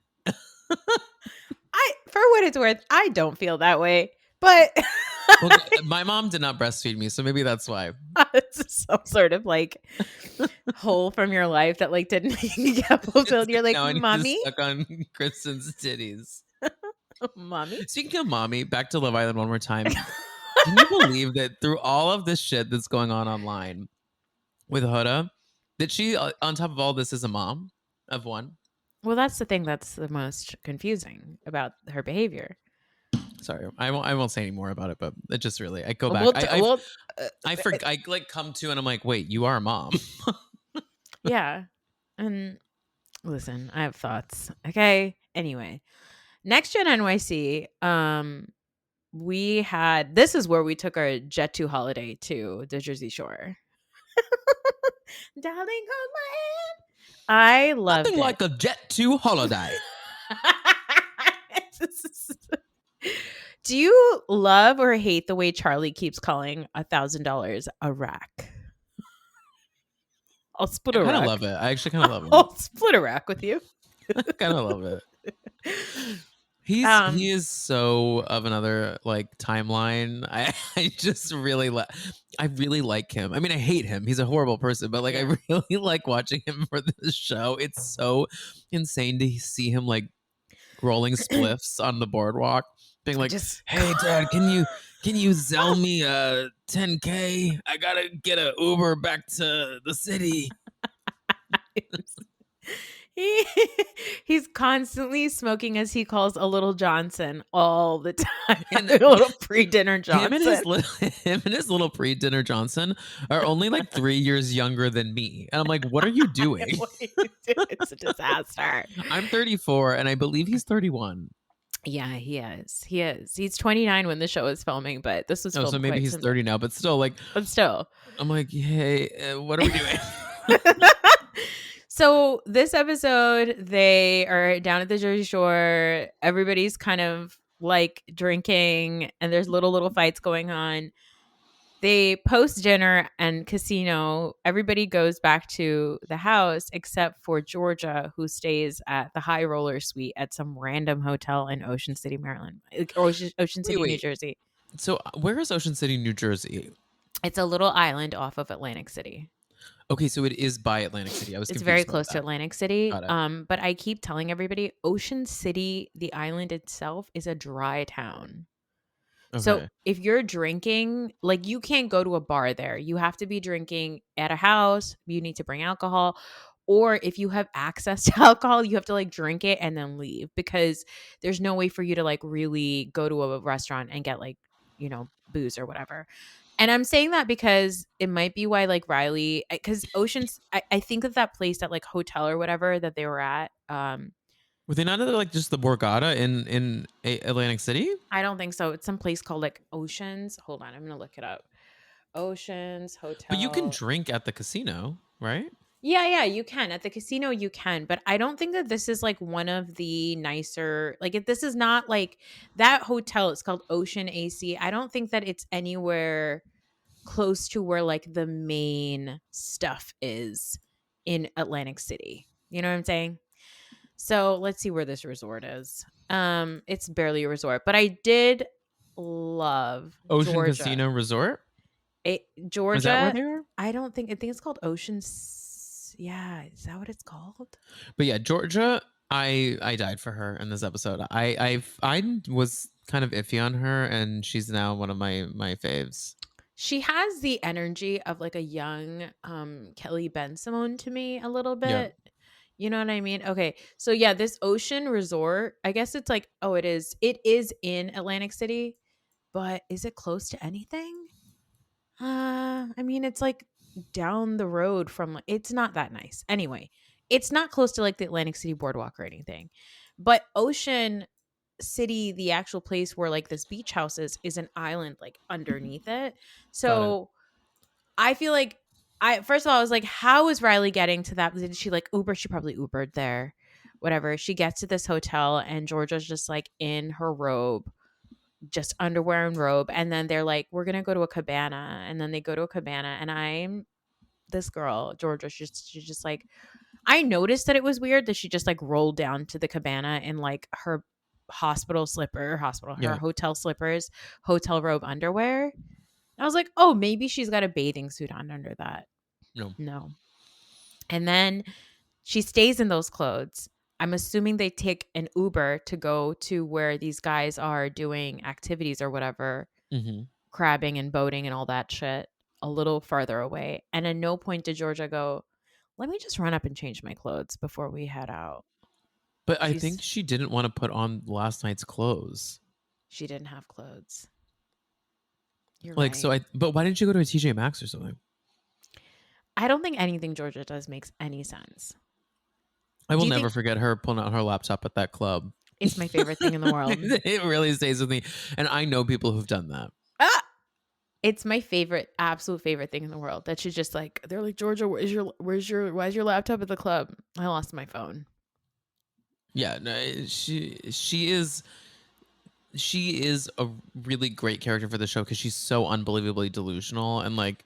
For what it's worth, I don't feel that way, but Well, my mom did not breastfeed me, so maybe that's why. it's some sort of like hole from your life that like didn't get fulfilled. You're like, Now I need to mommy, suck on Kristen's titties. mommy. Speaking of mommy, back to Love Island one more time. Can you believe that through all of this shit that's going on online with Huda, that she, on top of all this, is a mom of one? Well, that's the thing that's the most confusing about her behavior. Sorry, I won't say any more about it, but it just really, I go back. We'll, t- we'll I like come to and I'm like, wait, you are a mom. yeah. And listen, I have thoughts. Okay. Anyway, next gen NYC. We had this is where we took our jet to holiday to the Jersey Shore. Darling, hold my hand. I loved Nothing it. like a jet to holiday. Do you love or hate the way Charlie keeps calling $1,000 a rack? I'll split I a kind of rack. love it. I actually kind of love it. I'll split a rack with you. I kind of love it. He is so of another like timeline. I just really I really like him. I mean, I hate him. He's a horrible person, but like Yeah. I really like watching him for this show. It's so insane to see him like rolling spliffs on the boardwalk, being like, Just "Hey, Dad, can you sell me a 10K? I gotta get a Uber back to the city." he he's constantly smoking, as he calls, a little Johnson all the time. And A little pre-dinner Johnson. him and his little pre-dinner Johnson are only like 3 years younger than me, and I'm like, what are you doing? It's a disaster. I'm 34, and I believe he's 31. Yeah, he is. He is. He's 29 when the show is filming, but this was Oh, so filmed maybe quite he's some. 30 now, but still, like, But still. I'm like, hey, what are we doing? So this episode, they are down at the Jersey Shore. Everybody's kind of like drinking, and there's little fights going on. They post dinner and casino. Everybody goes back to the house except for Georgia, who stays at the High Roller Suite at some random hotel in Ocean City, Maryland, or Ocean City, New Wait. Jersey. So where is Ocean City, New Jersey? It's a little island off of Atlantic City. Okay, so it is by Atlantic City. I was It's confused very about close to that. Atlantic City. Got it. But I keep telling everybody, Ocean City, the island itself, is a dry town. So Okay. if you're drinking, like you can't go to a bar there. You have to be drinking at a house. You need to bring alcohol. Or if you have access to alcohol, you have to like drink it and then leave, because there's no way for you to like really go to a restaurant and get like, booze or whatever. And I'm saying that because it might be why like Riley, because Ocean's, I think of that place, that like hotel or whatever that they were at. Were they not at, like, just the Borgata in Atlantic City? I don't think so. It's some place called like Oceans. Hold on, I'm gonna look it up. Oceans But you can Hotel. drink at the casino, right? Yeah, you can. At the casino you can, but I don't think that this is like one of the nicer, like if this is not like that hotel, it's called Ocean AC. I don't think that it's anywhere close to where like the main stuff is in Atlantic City. You know what I'm saying? So let's see where this resort is. It's barely a resort, but I did love Ocean Georgia. Casino Resort? Is that where Georgia, they are? I think it's called Oceans. Yeah, is that what it's called? But yeah, Georgia, I died for her in this episode. I was kind of iffy on her, and she's now one of my faves. She has the energy of like a young Kelly Ben Simone to me a little Yeah. bit. You know what I mean? Okay. So yeah, this ocean resort, I guess it's like, it is in Atlantic City. but is it close to anything? I mean, it's like down the road from it's not that nice. Anyway, it's not close to like the Atlantic City boardwalk or anything. But Ocean City, the actual place where like this beach house is an island like underneath it. Got it. So I feel like I first of all I was like, how is Riley getting to that? Did she like Uber? She probably Ubered there. Whatever. She gets to this hotel and Georgia's just like in her robe, just underwear and robe. And then they're like, we're gonna go to a cabana. And then they go to a cabana and I'm this girl, Georgia, she's just like I noticed that it was weird that she just like rolled down to the cabana in like her her Yeah. hotel slippers, hotel robe underwear. I was like, oh, maybe she's got a bathing suit on under that. No. No. And then she stays in those clothes. I'm assuming they take an Uber to go to where these guys are doing activities or whatever, Mm-hmm. crabbing and boating and all that shit, a little farther away. And at no point did Georgia go, let me just run up and change my clothes before we head out. But I think She's she didn't want to put on last night's clothes. she didn't have clothes. You're Like, right. but why didn't you go to a TJ Maxx or something? I don't think anything Georgia does makes any sense. I Do will you never think forget her pulling out her laptop at that club. it's my favorite thing in the world? It really stays with me. And I know people who've done that. Ah! It's my favorite, absolute favorite thing in the world. That she's just like, they're like, Georgia, why is your laptop at the club? I lost my phone. Yeah, no, she is a really great character for the show because she's so unbelievably delusional and like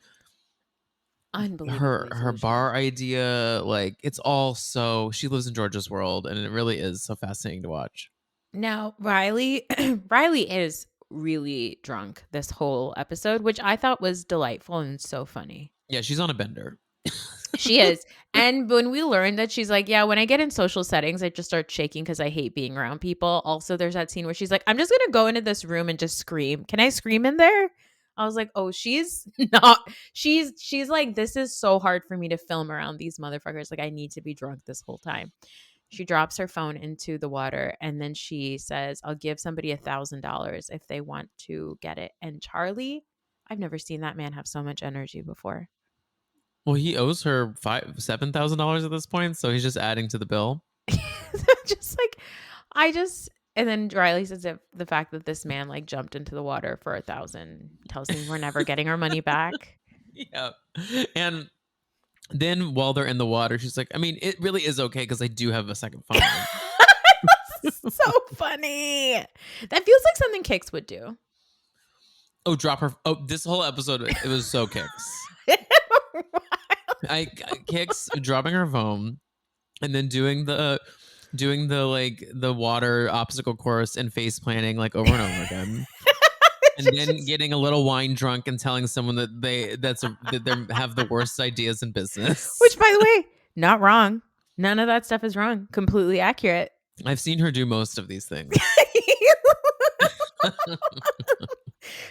her Unbelievably her delusional. bar idea, like it's all so she lives in Georgia's world and it really is so fascinating to watch. Now, Riley, Riley is really drunk this whole episode, which I thought was delightful and so funny. Yeah, she's on a bender. She is. And when we learned that she's like, yeah, when I get in social settings, I just start shaking because I hate being around people. Also, there's that scene where she's like, I'm just going to go into this room and just scream. Can I scream in there? I was like, oh, she's not. She's like, this is so hard for me to film around these motherfuckers. Like, I need to be drunk this whole time. She drops her phone into the water and then she says, I'll give somebody $1,000 if they want to get it. And Charlie, I've never seen that man have so much energy before. Well, he owes her $7,000 at this point, so he's just adding to the bill. Just like I just and then Riley says that the fact that this man like jumped into the water for 1,000 tells me we're never getting our money back. Yeah, and then while they're in the water, she's like, I mean, it really is okay because I do have a second phone. So funny. That feels like something Kix would do. Oh, drop her. Oh, this whole episode, it was so Kix. Kix dropping her phone and then doing the like the water obstacle course and face planting like over and over again. And then getting a little wine drunk and telling someone that they have the worst ideas in business. Which, by the way, not wrong. None of that stuff is wrong. Completely accurate. I've seen her do most of these things.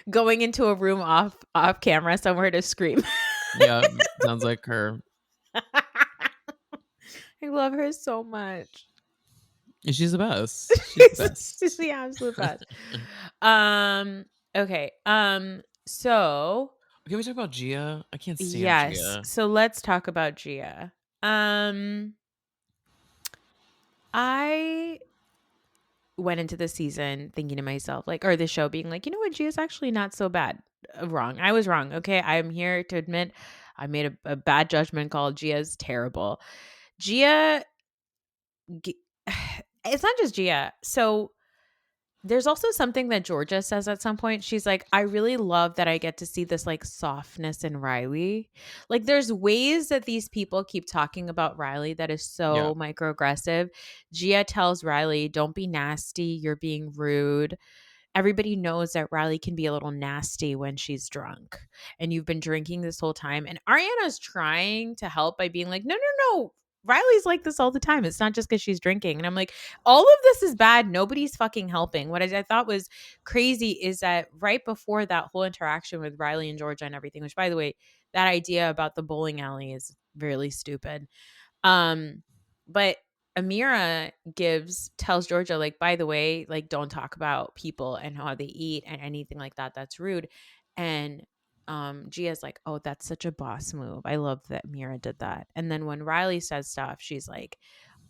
Going into a room off camera somewhere to scream. Yeah, sounds like her. I love her so much. She's the best. She's the best. She's the absolute best. Okay. So Can we talk about Gia? I can't stand yes. Gia. So let's talk about Gia. I went into the season thinking to myself, like, or the show being like, you know what, Gia's actually not so bad. Wrong. I was wrong. Okay. I'm here to admit I made a bad judgment call. Gia's terrible. Gia, it's not just Gia. So there's also something that Georgia says at some point. She's like, I really love that I get to see this like softness in Riley. Like there's ways that these people keep talking about Riley that is Yeah. so microaggressive. Gia tells Riley, don't be nasty. You're being rude. Everybody knows that Riley can be a little nasty when she's drunk. And you've been drinking this whole time. And Ariana's trying to help by being like, no, no, no. Riley's like this all the time. It's not just because she's drinking. And I'm like, all of this is bad. Nobody's fucking helping. What I thought was crazy is that right before that whole interaction with Riley and Georgia and everything, which by the way, that idea about the bowling alley is really stupid. But Amira tells Georgia, like, by the way, like, don't talk about people and how they eat and anything like that. That's rude. And Gia's like, oh, that's such a boss move. I love that Amira did that. And then when Riley says stuff, she's like,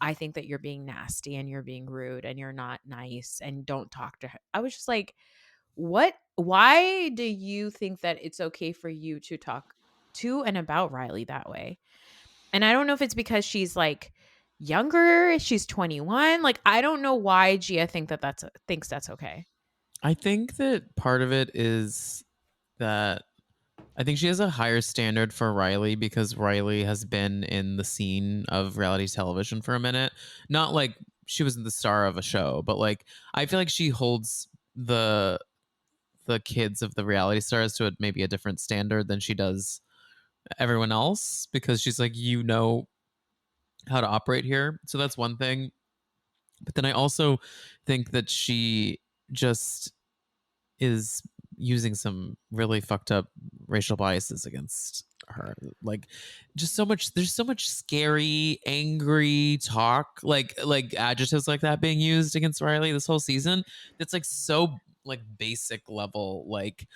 I think that you're being nasty and you're being rude and you're not nice and don't talk to her. I was just like, what? Why do you think that it's okay for you to talk to and about Riley that way? And I don't know if it's because she's like younger, she's 21. Like I don't know why Gia thinks that's okay. I think that part of it is that I think she has a higher standard for Riley because Riley has been in the scene of reality television for a minute. Not like she was the star of a show, but like I feel like she holds the kids of the reality stars to maybe a different standard than she does everyone else because she's like, you know how to operate here. So that's one thing. But then I also think that she just is using some really fucked up racial biases against her. Like just so much there's so much scary, angry talk, like adjectives like that being used against Riley this whole season. That's like so like basic level like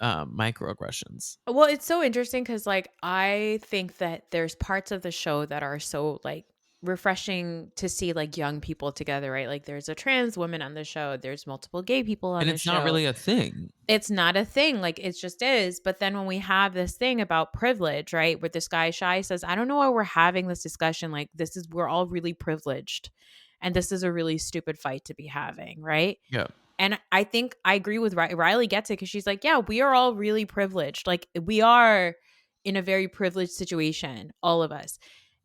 microaggressions. Well, it's so interesting because, like, I think that there's parts of the show that are so, like, refreshing to see, like, young people together, right? Like, there's a trans woman on the show, there's multiple gay people on And the it's not show. really a thing. It's not a thing, like, it just is. But then when we have this thing about privilege, right, where this guy Shy says, I don't know why we're having this discussion. Like, we're all really privileged. And this is a really stupid fight to be having, right? Yeah. And I think I agree with Riley gets it because she's like, yeah, we are all really privileged. Like we are in a very privileged situation, all of us.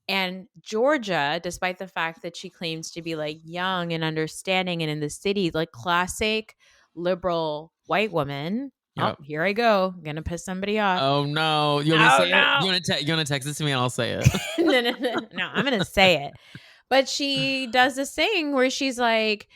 And Georgia, despite the fact that she claims to be like young and understanding and in the city, like classic liberal white woman. Oh, Yeah. here I go. I'm gonna piss somebody off. Oh no. You want me to Oh say it? no. You want to text this to me and I'll say it. No, I'm gonna say it. But she does this thing where she's like,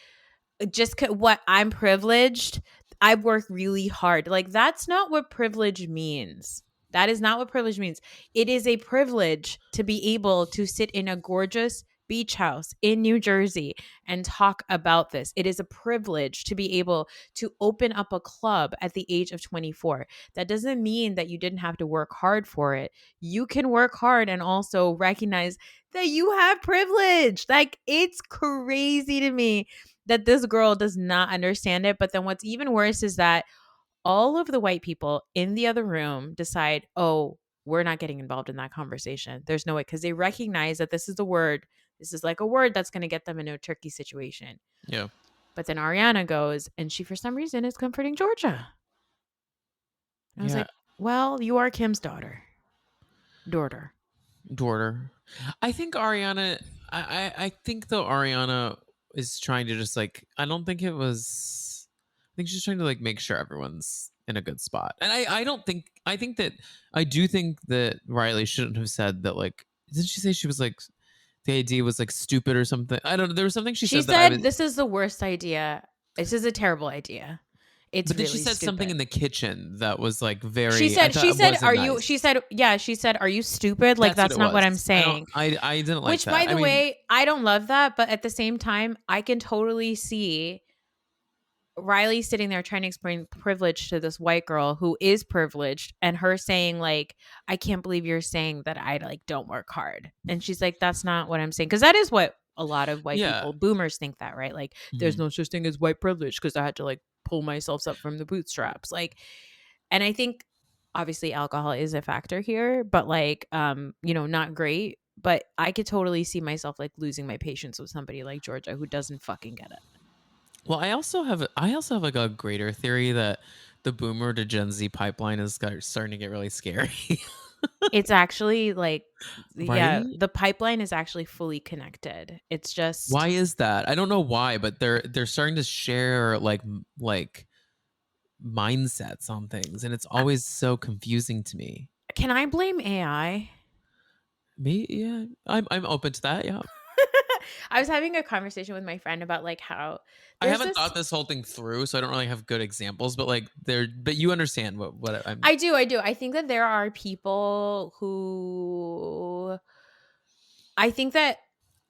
what I'm privileged. I work really hard. Like that's not what privilege means. That is not what privilege means. It is a privilege to be able to sit in a gorgeous beach house in New Jersey and talk about this. It is a privilege to be able to open up a club at the age of 24. That doesn't mean that you didn't have to work hard for it. You can work hard and also recognize that you have privilege. Like it's crazy to me that this girl does not understand it. But then what's even worse is that all of the white people in the other room decide, oh, we're not getting involved in that conversation. There's no way because they recognize that this is the word. This is like a word that's going to get them in a tricky situation. Yeah. But then Ariana goes and she, for some reason, is comforting Georgia. And I was Yeah. like, well, you are Kim's daughter. Daughter. I think Ariana I think though Ariana is trying to just like I don't think it was I think she's trying to like make sure everyone's in a good spot. And I don't think I think that I do think that Riley shouldn't have said that like didn't she say she was like the idea was like stupid or something? I don't know. There was something she She said that I was said, this is the worst idea. This is a terrible idea. It's but then she really said something stupid. in the kitchen that was like She very I said, thought it wasn't are you, nice. she said, yeah, she said, are you stupid? Like, That's what that's it not what I'm was. saying. I didn't like Which, by that. I the mean, way, I don't love that. But at the same time, I can totally see Riley sitting there trying to explain privilege to this white girl who is privileged and her saying, like, I can't believe you're saying that I like don't work hard. And she's like, that's not what I'm saying. Cause that is what a lot of white yeah. people, boomers think that, right? Like, there's Mhm. no such thing as white privilege because I had to like pull myself up from the bootstraps. Like, and I think obviously alcohol is a factor here, but like not great. But I could totally see myself like losing my patience with somebody like Georgia who doesn't fucking get it. Well, I also have like a greater theory that the boomer to Gen Z pipeline is starting to get really scary. It's actually like, yeah, Right? the pipeline is actually fully connected. It's Why just, is that? I don't know why, but they're starting to share like mindsets on things and it's always so confusing to me. can I blame AI? Me, yeah. I'm open to that, yeah. I was having a conversation with my friend about like how I there's haven't this. thought this whole thing through, so I don't really have good examples, but like but you understand what I'm I do. I think that there are people who I think that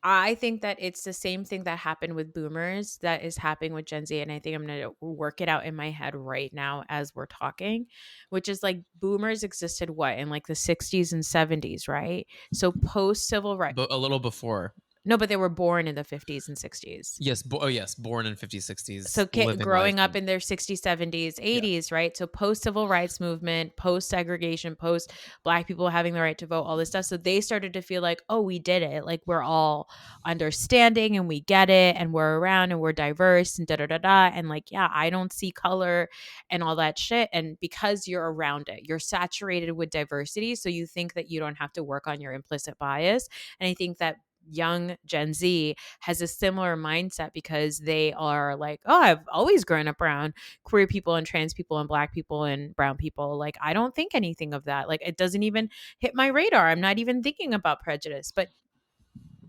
I think that it's the same thing that happened with boomers that is happening with Gen Z. And I think I'm going to work it out in my head right now as we're talking, which is like boomers existed what in like the 60s and 70s, right? So post civil rights. But a little before. No, but they were born in the 50s and 60s. Yes. Yes. Born in 50s, 60s, So living life. growing up in their 60s, 70s, Yeah. 80s, right? So post civil rights movement, post segregation, post black people having the right to vote, all this stuff. So they started to feel like, oh, we did it. Like we're all understanding and we get it and we're around and we're diverse and da da da da. And like, yeah, I don't see color and all that shit. And because you're around it, you're saturated with diversity. So you think that you don't have to work on your implicit bias. And I think that young Gen Z has a similar mindset because they are like, oh, I've always grown up around queer people and trans people and black people and brown people. Like, I don't think anything of that. Like, it doesn't even hit my radar. I'm not even thinking about prejudice, but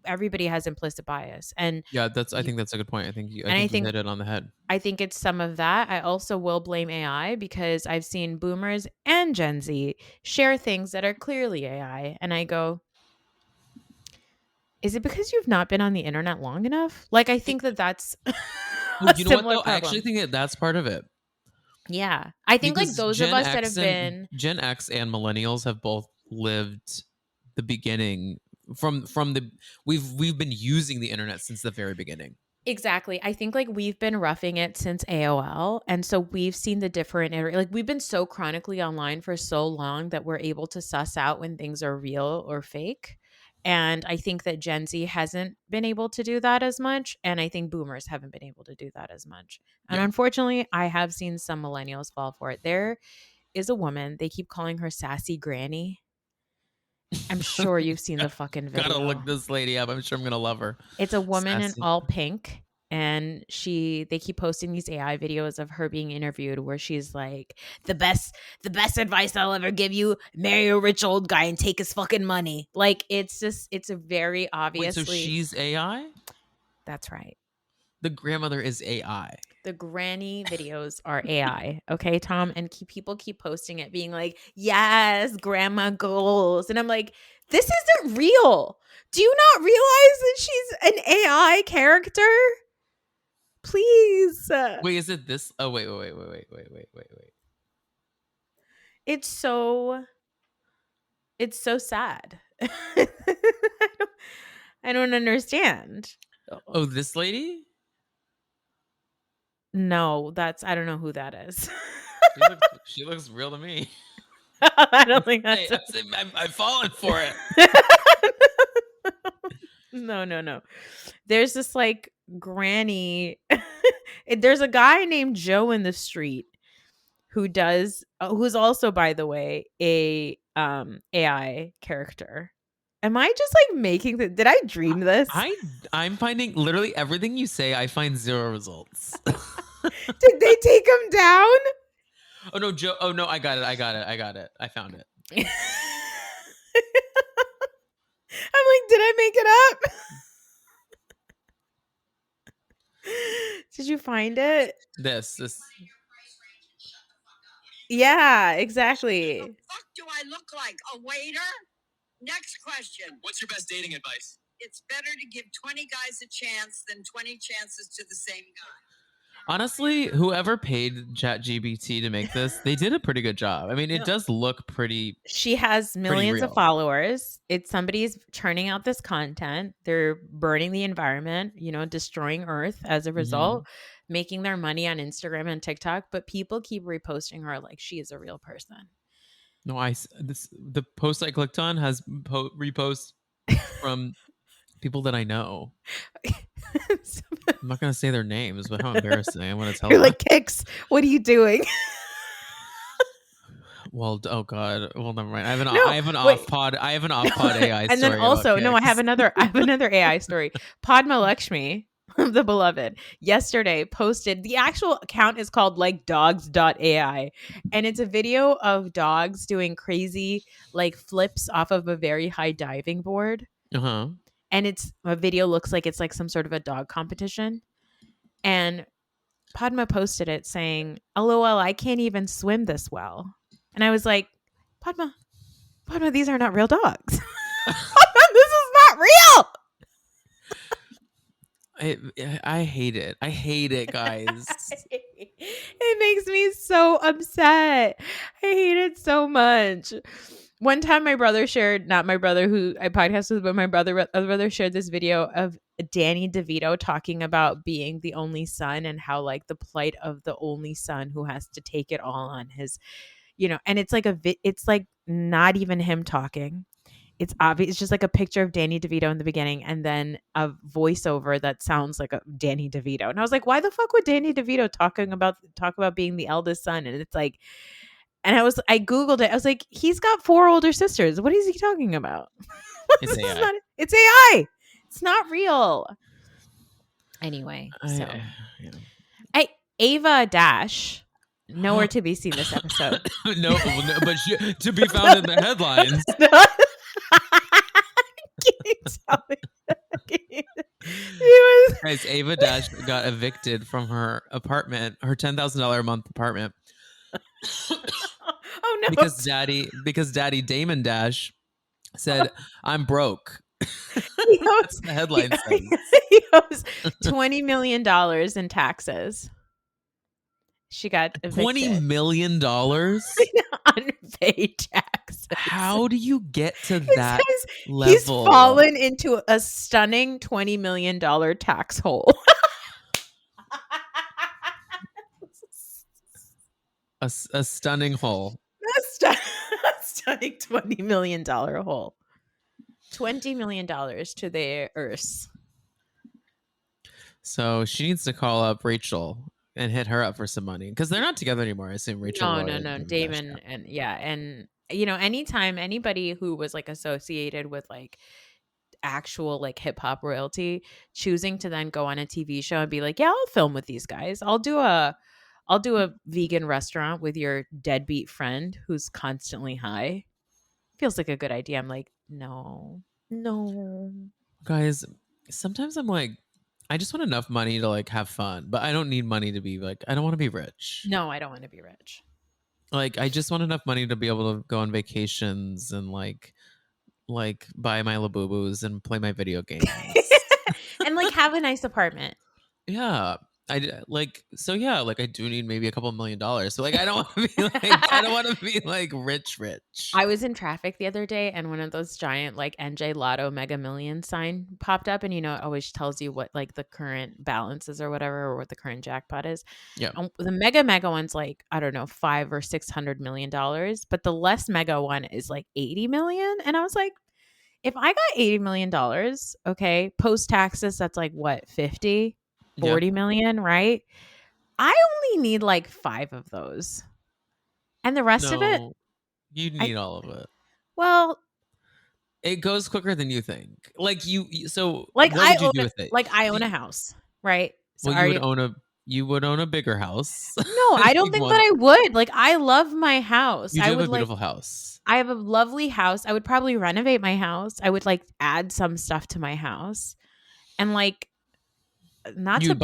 everybody has implicit bias. And Yeah, I you, think that's a good point. I think and you hit it on the head. I think it's some of that. I also will blame AI because I've seen boomers and Gen Z share things that are clearly AI. And I go, is it because you've not been on the internet long enough? Like, I think that that's Oh, a you know what similar though? I actually problem. think that's part of it. Yeah. I think like Because those of us that have been Gen X and millennials have both lived the beginning from the we've been using the internet since the very beginning. exactly. I think like we've been roughing it since AOL. And so we've seen the different like we've been so chronically online for so long that we're able to suss out when things are real or fake. And I think that Gen Z hasn't been able to do that as much. And I think boomers haven't been able to do that as much. And Yeah. unfortunately, I have seen some millennials fall for it. There is a woman, they keep calling her Sassy Granny. I'm sure you've seen the fucking Gotta look video. this lady up. I'm sure I'm gonna love her. It's a woman in Sassy. all pink and they keep posting these AI videos of her being interviewed where she's like, the best advice I'll ever give you, marry a rich old guy and take his fucking money. Like it's a very Wait, so obviously. she's AI? That's right. The grandmother is AI. The granny videos are AI, okay, Tom? And people keep posting it, being like, yes, grandma goals. And I'm like, this isn't real. Do you not realize that she's an AI character? Please. Wait, is it this? Oh, wait. It's so sad. I don't understand. Oh, this lady? No, I don't know who that is. She looks real to me. I don't think Hey, that's I've fallen for it. No. There's this like granny. There's a guy named Joe in the street who's also, by the way, a AI character. Am I just like making did I dream this? I'm finding literally everything you say. I find zero results. Did they take him down? Oh no, Joe. Oh no, I got it. I found it. I'm like, did I make it up? Did you find it? This. Yeah, exactly. What the fuck do I look like? A waiter? Next question. What's your best dating advice? It's better to give 20 guys a chance than 20 chances to the same guy. Honestly, whoever paid ChatGPT to make this, they did a pretty good job. I mean, it does look pretty. She has millions of real. followers. It's somebody's churning out this content. They're burning the environment, destroying Earth as a result, making their money on Instagram and TikTok. But people keep reposting her like she is a real person. No, the post I clicked on has reposts from people that I know. I'm not gonna say their names, but how embarrassing! I want to tell You're them. like, Kix, what are you doing? Well, oh god. Well, never mind. I have an wait. off pod. I have an off pod AI And story. then also, about no, I Kix. have another AI story. Padma Lakshmi, the beloved, yesterday posted, the actual account is called like dogs.ai, and it's a video of dogs doing crazy like flips off of a very high diving board. Uh-huh. And it's a video, looks like it's like some sort of a dog competition. And Padma posted it saying, LOL, I can't even swim this well. And I was like, Padma, these are not real dogs. This is not real. I hate it. I hate it, guys. It makes me so upset. I hate it so much. One time my brother shared, not my brother who I podcast with, but my other brother shared this video of Danny DeVito talking about being the only son and how like the plight of the only son who has to take it all on his, and it's like it's like not even him talking. It's obvious. It's just like a picture of Danny DeVito in the beginning and then a voiceover that sounds like a Danny DeVito. And I was like, why the fuck would Danny DeVito talk about being the eldest son? And it's like, and I Googled it. I was like, he's got 4 older sisters. What is he talking about? It's AI. It's AI. It's not real. Anyway, so Ava Dash, nowhere to be seen this episode. no, but to be found in the headlines. Guys, Ava Dash got evicted from her apartment, her $10,000 a month apartment. Oh no! Because Daddy Damon Dash said, "I'm broke." That's the headline says. He owes $20 million in taxes. She got evicted. $20 million unpaid taxes. How do you get to that level? He's fallen into a stunning $20 million tax hole. a stunning hole. A stunning $20 million hole. $20 million to the earth. So she needs to call up Rachel and hit her up for some money because they're not together anymore. I assume Rachel. No. Damon and anytime anybody who was like associated with like actual like hip hop royalty choosing to then go on a TV show and be like, yeah, I'll film with these guys. I'll do a vegan restaurant with your deadbeat friend who's constantly high. Feels like a good idea. I'm like, no. Guys, sometimes I'm like, I just want enough money to like have fun, but I don't need money to be like, I don't want to be rich. No, I don't want to be rich. Like, I just want enough money to be able to go on vacations and like buy my Labubus and play my video games. And like have a nice apartment. Yeah. I do need maybe a couple $1 million. So like I don't want to be like rich. I was in traffic the other day and one of those giant like NJ Lotto Mega Million sign popped up, and it always tells you what like the current balance is or whatever, or what the current jackpot is. Yeah. The mega one's like, I don't know, $500 or $600 million, but the less mega one is like 80 million. And I was like, if I got $80 million, okay, post taxes, that's like what, 40 million, right? I only need like 5 of those. And the rest of it, you need all of it. Well, it goes quicker than you think. Like so like what would you do with it? Like I own a house, right? So you would own a bigger house. No, I don't think that I would. Like I love my house. You do have a beautiful house. I have a lovely house. I would probably renovate my house. I would like add some stuff to my house. And like you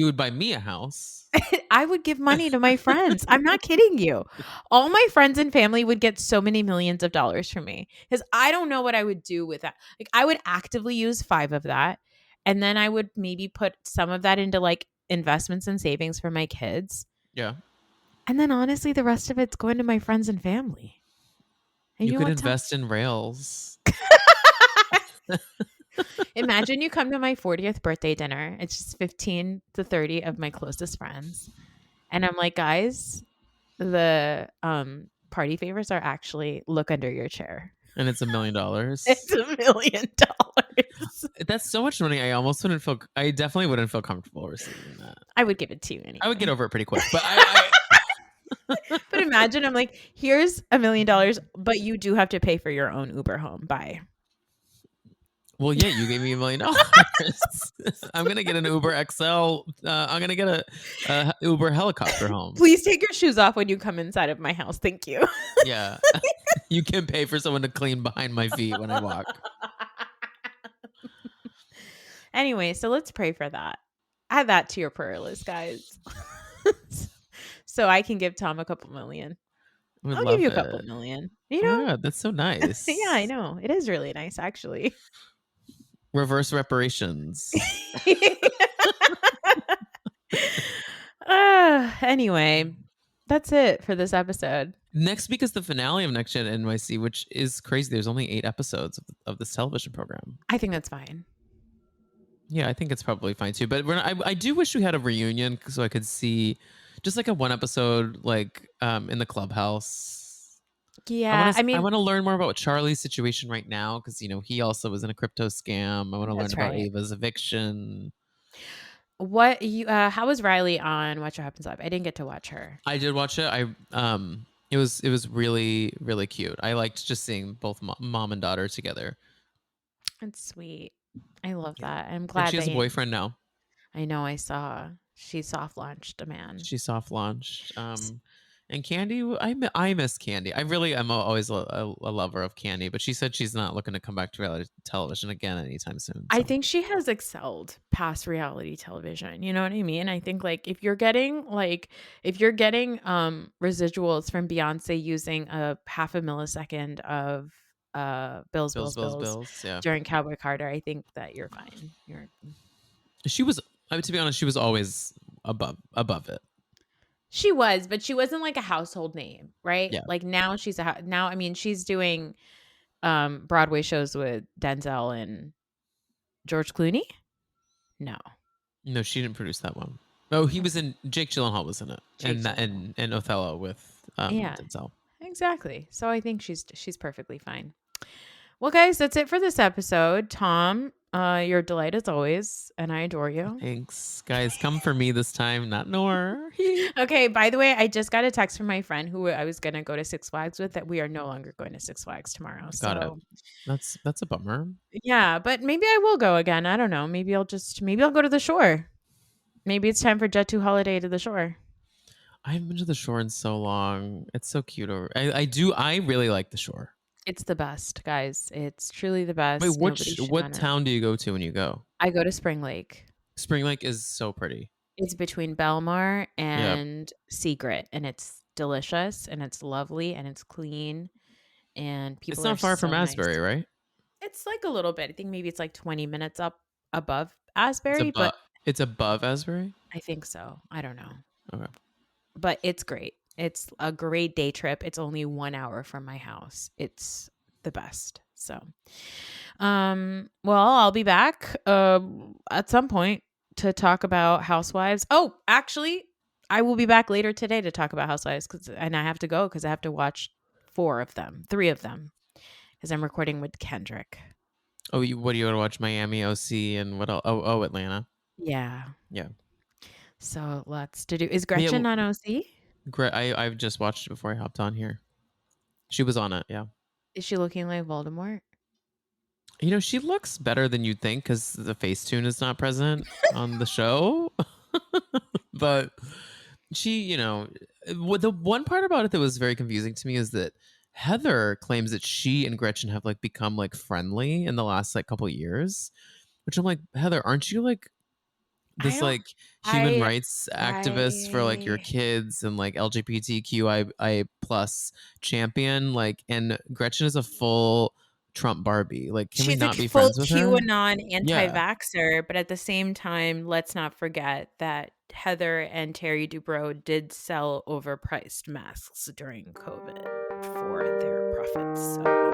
would buy me a house. I would give money to my friends. I'm not kidding you. All my friends and family would get so many millions of dollars from me because I don't know what I would do with that. Like I would actively use 5 of that. And then I would maybe put some of that into like investments and savings for my kids. Yeah. And then honestly, the rest of it's going to my friends and family. And you could invest in rails. Imagine you come to my 40th birthday dinner. It's just 15 to 30 of my closest friends. And I'm like, guys, the party favors are actually look under your chair. And it's $1 million. It's $1 million. That's so much money. I definitely wouldn't feel comfortable receiving that. I would give it to you anyway. I would get over it pretty quick. But But imagine I'm like, here's $1 million, but you do have to pay for your own Uber home. Bye. Well, yeah, you gave me $1 million. I'm gonna get an Uber XL. I'm gonna get a Uber helicopter home. Please take your shoes off when you come inside of my house. Thank you. Yeah, you can pay for someone to clean behind my feet when I walk. Anyway, so let's pray for that. Add that to your prayer list, guys. So I can give Tom a couple million. I'll give you a couple million. You know, yeah, that's so nice. Yeah, I know. It is really nice, actually. Reverse reparations. Anyway, that's it for this episode. Next week is the finale of Next Gen NYC, which is crazy. There's only 8 episodes of this television program. I think that's fine. Yeah, I think it's probably fine too. But I do wish we had a reunion so I could see just like a one episode like in the clubhouse. Yeah, I I mean, want to learn more about Charlie's situation right now because he also was in a crypto scam. I want to learn that's about right. Ava's eviction. What you? How was Riley on Watch What Happens Live? I didn't get to watch her. I did watch it. It was really really cute. I liked just seeing both mom and daughter together. It's sweet. I love that. I'm And glad she has a they. boyfriend now. I know. I saw she soft launched a man. She soft launched. And Candy, I miss Candy. I really am always a lover of Candy, but she said she's not looking to come back to reality television again anytime soon. I So. think she has excelled past reality television. You know what I mean? I think if you're getting residuals from Beyonce using a half a millisecond of bills Yeah. during Cowboy Carter, I think that you're fine. She was. To be honest, she was always above it. She was, but she wasn't like a household name, right? Yeah. Like now now. I mean, she's doing Broadway shows with Denzel and George Clooney. No, No, she didn't produce that one. Oh, he was in. Jake Gyllenhaal was in it, Jake and Othello with Yeah. Denzel. Exactly. So I think she's perfectly fine. Well, guys, that's it for this episode. Tom, you're a delight as always, and I adore you. Thanks, guys. Come for me this time, not Nor. Okay. By the way, I just got a text from my friend who I was gonna go to Six Flags with that we are no longer going to Six Flags tomorrow. Got So it. That's a bummer. yeah, but maybe I will go again. I don't know. Maybe I'll go to the shore. Maybe it's time for Jet 2 holiday to the shore. I haven't been to the shore in so long. It's so cute over. I really like the shore. It's the best, guys. It's truly the best. Wait, Nobody should what run it. town do you go to when you go? I go to Spring Lake. Spring Lake is so pretty. It's between Belmar and Secret, and it's delicious, and it's lovely, and it's clean, and people. It's not far from Asbury, nice. right? It's like a little bit. I think maybe it's like 20 minutes up above Asbury, but it's above Asbury. I think so. I don't know. Okay. But it's great. It's a great day trip. It's only 1 hour from my house. It's the best. So, well, I'll be back at some point to talk about Housewives. Oh, actually, I will be back later today to talk about Housewives and I have to go because I have to watch 3 of them, because I'm recording with Kendrick. Oh, what do you want to watch? Miami, OC, and what else? Oh, Atlanta. Yeah. Yeah. So lots to do. Is Gretchen on OC? I've just watched it before I hopped on here. She was on it. Yeah. Is she looking like Voldemort? She looks better than you'd think because the Facetune is not present on the show. But she, the one part about it that was very confusing to me is that Heather claims that she and Gretchen have become friendly in the last couple of years, which I'm like, Heather, aren't you this human rights activist for your kids and LGBTQI plus champion? And Gretchen is a full Trump Barbie. Can we not be friends with her? She's a full QAnon anti-vaxxer, but at the same time, let's not forget that Heather and Terry Dubrow did sell overpriced masks during COVID for their profits. So.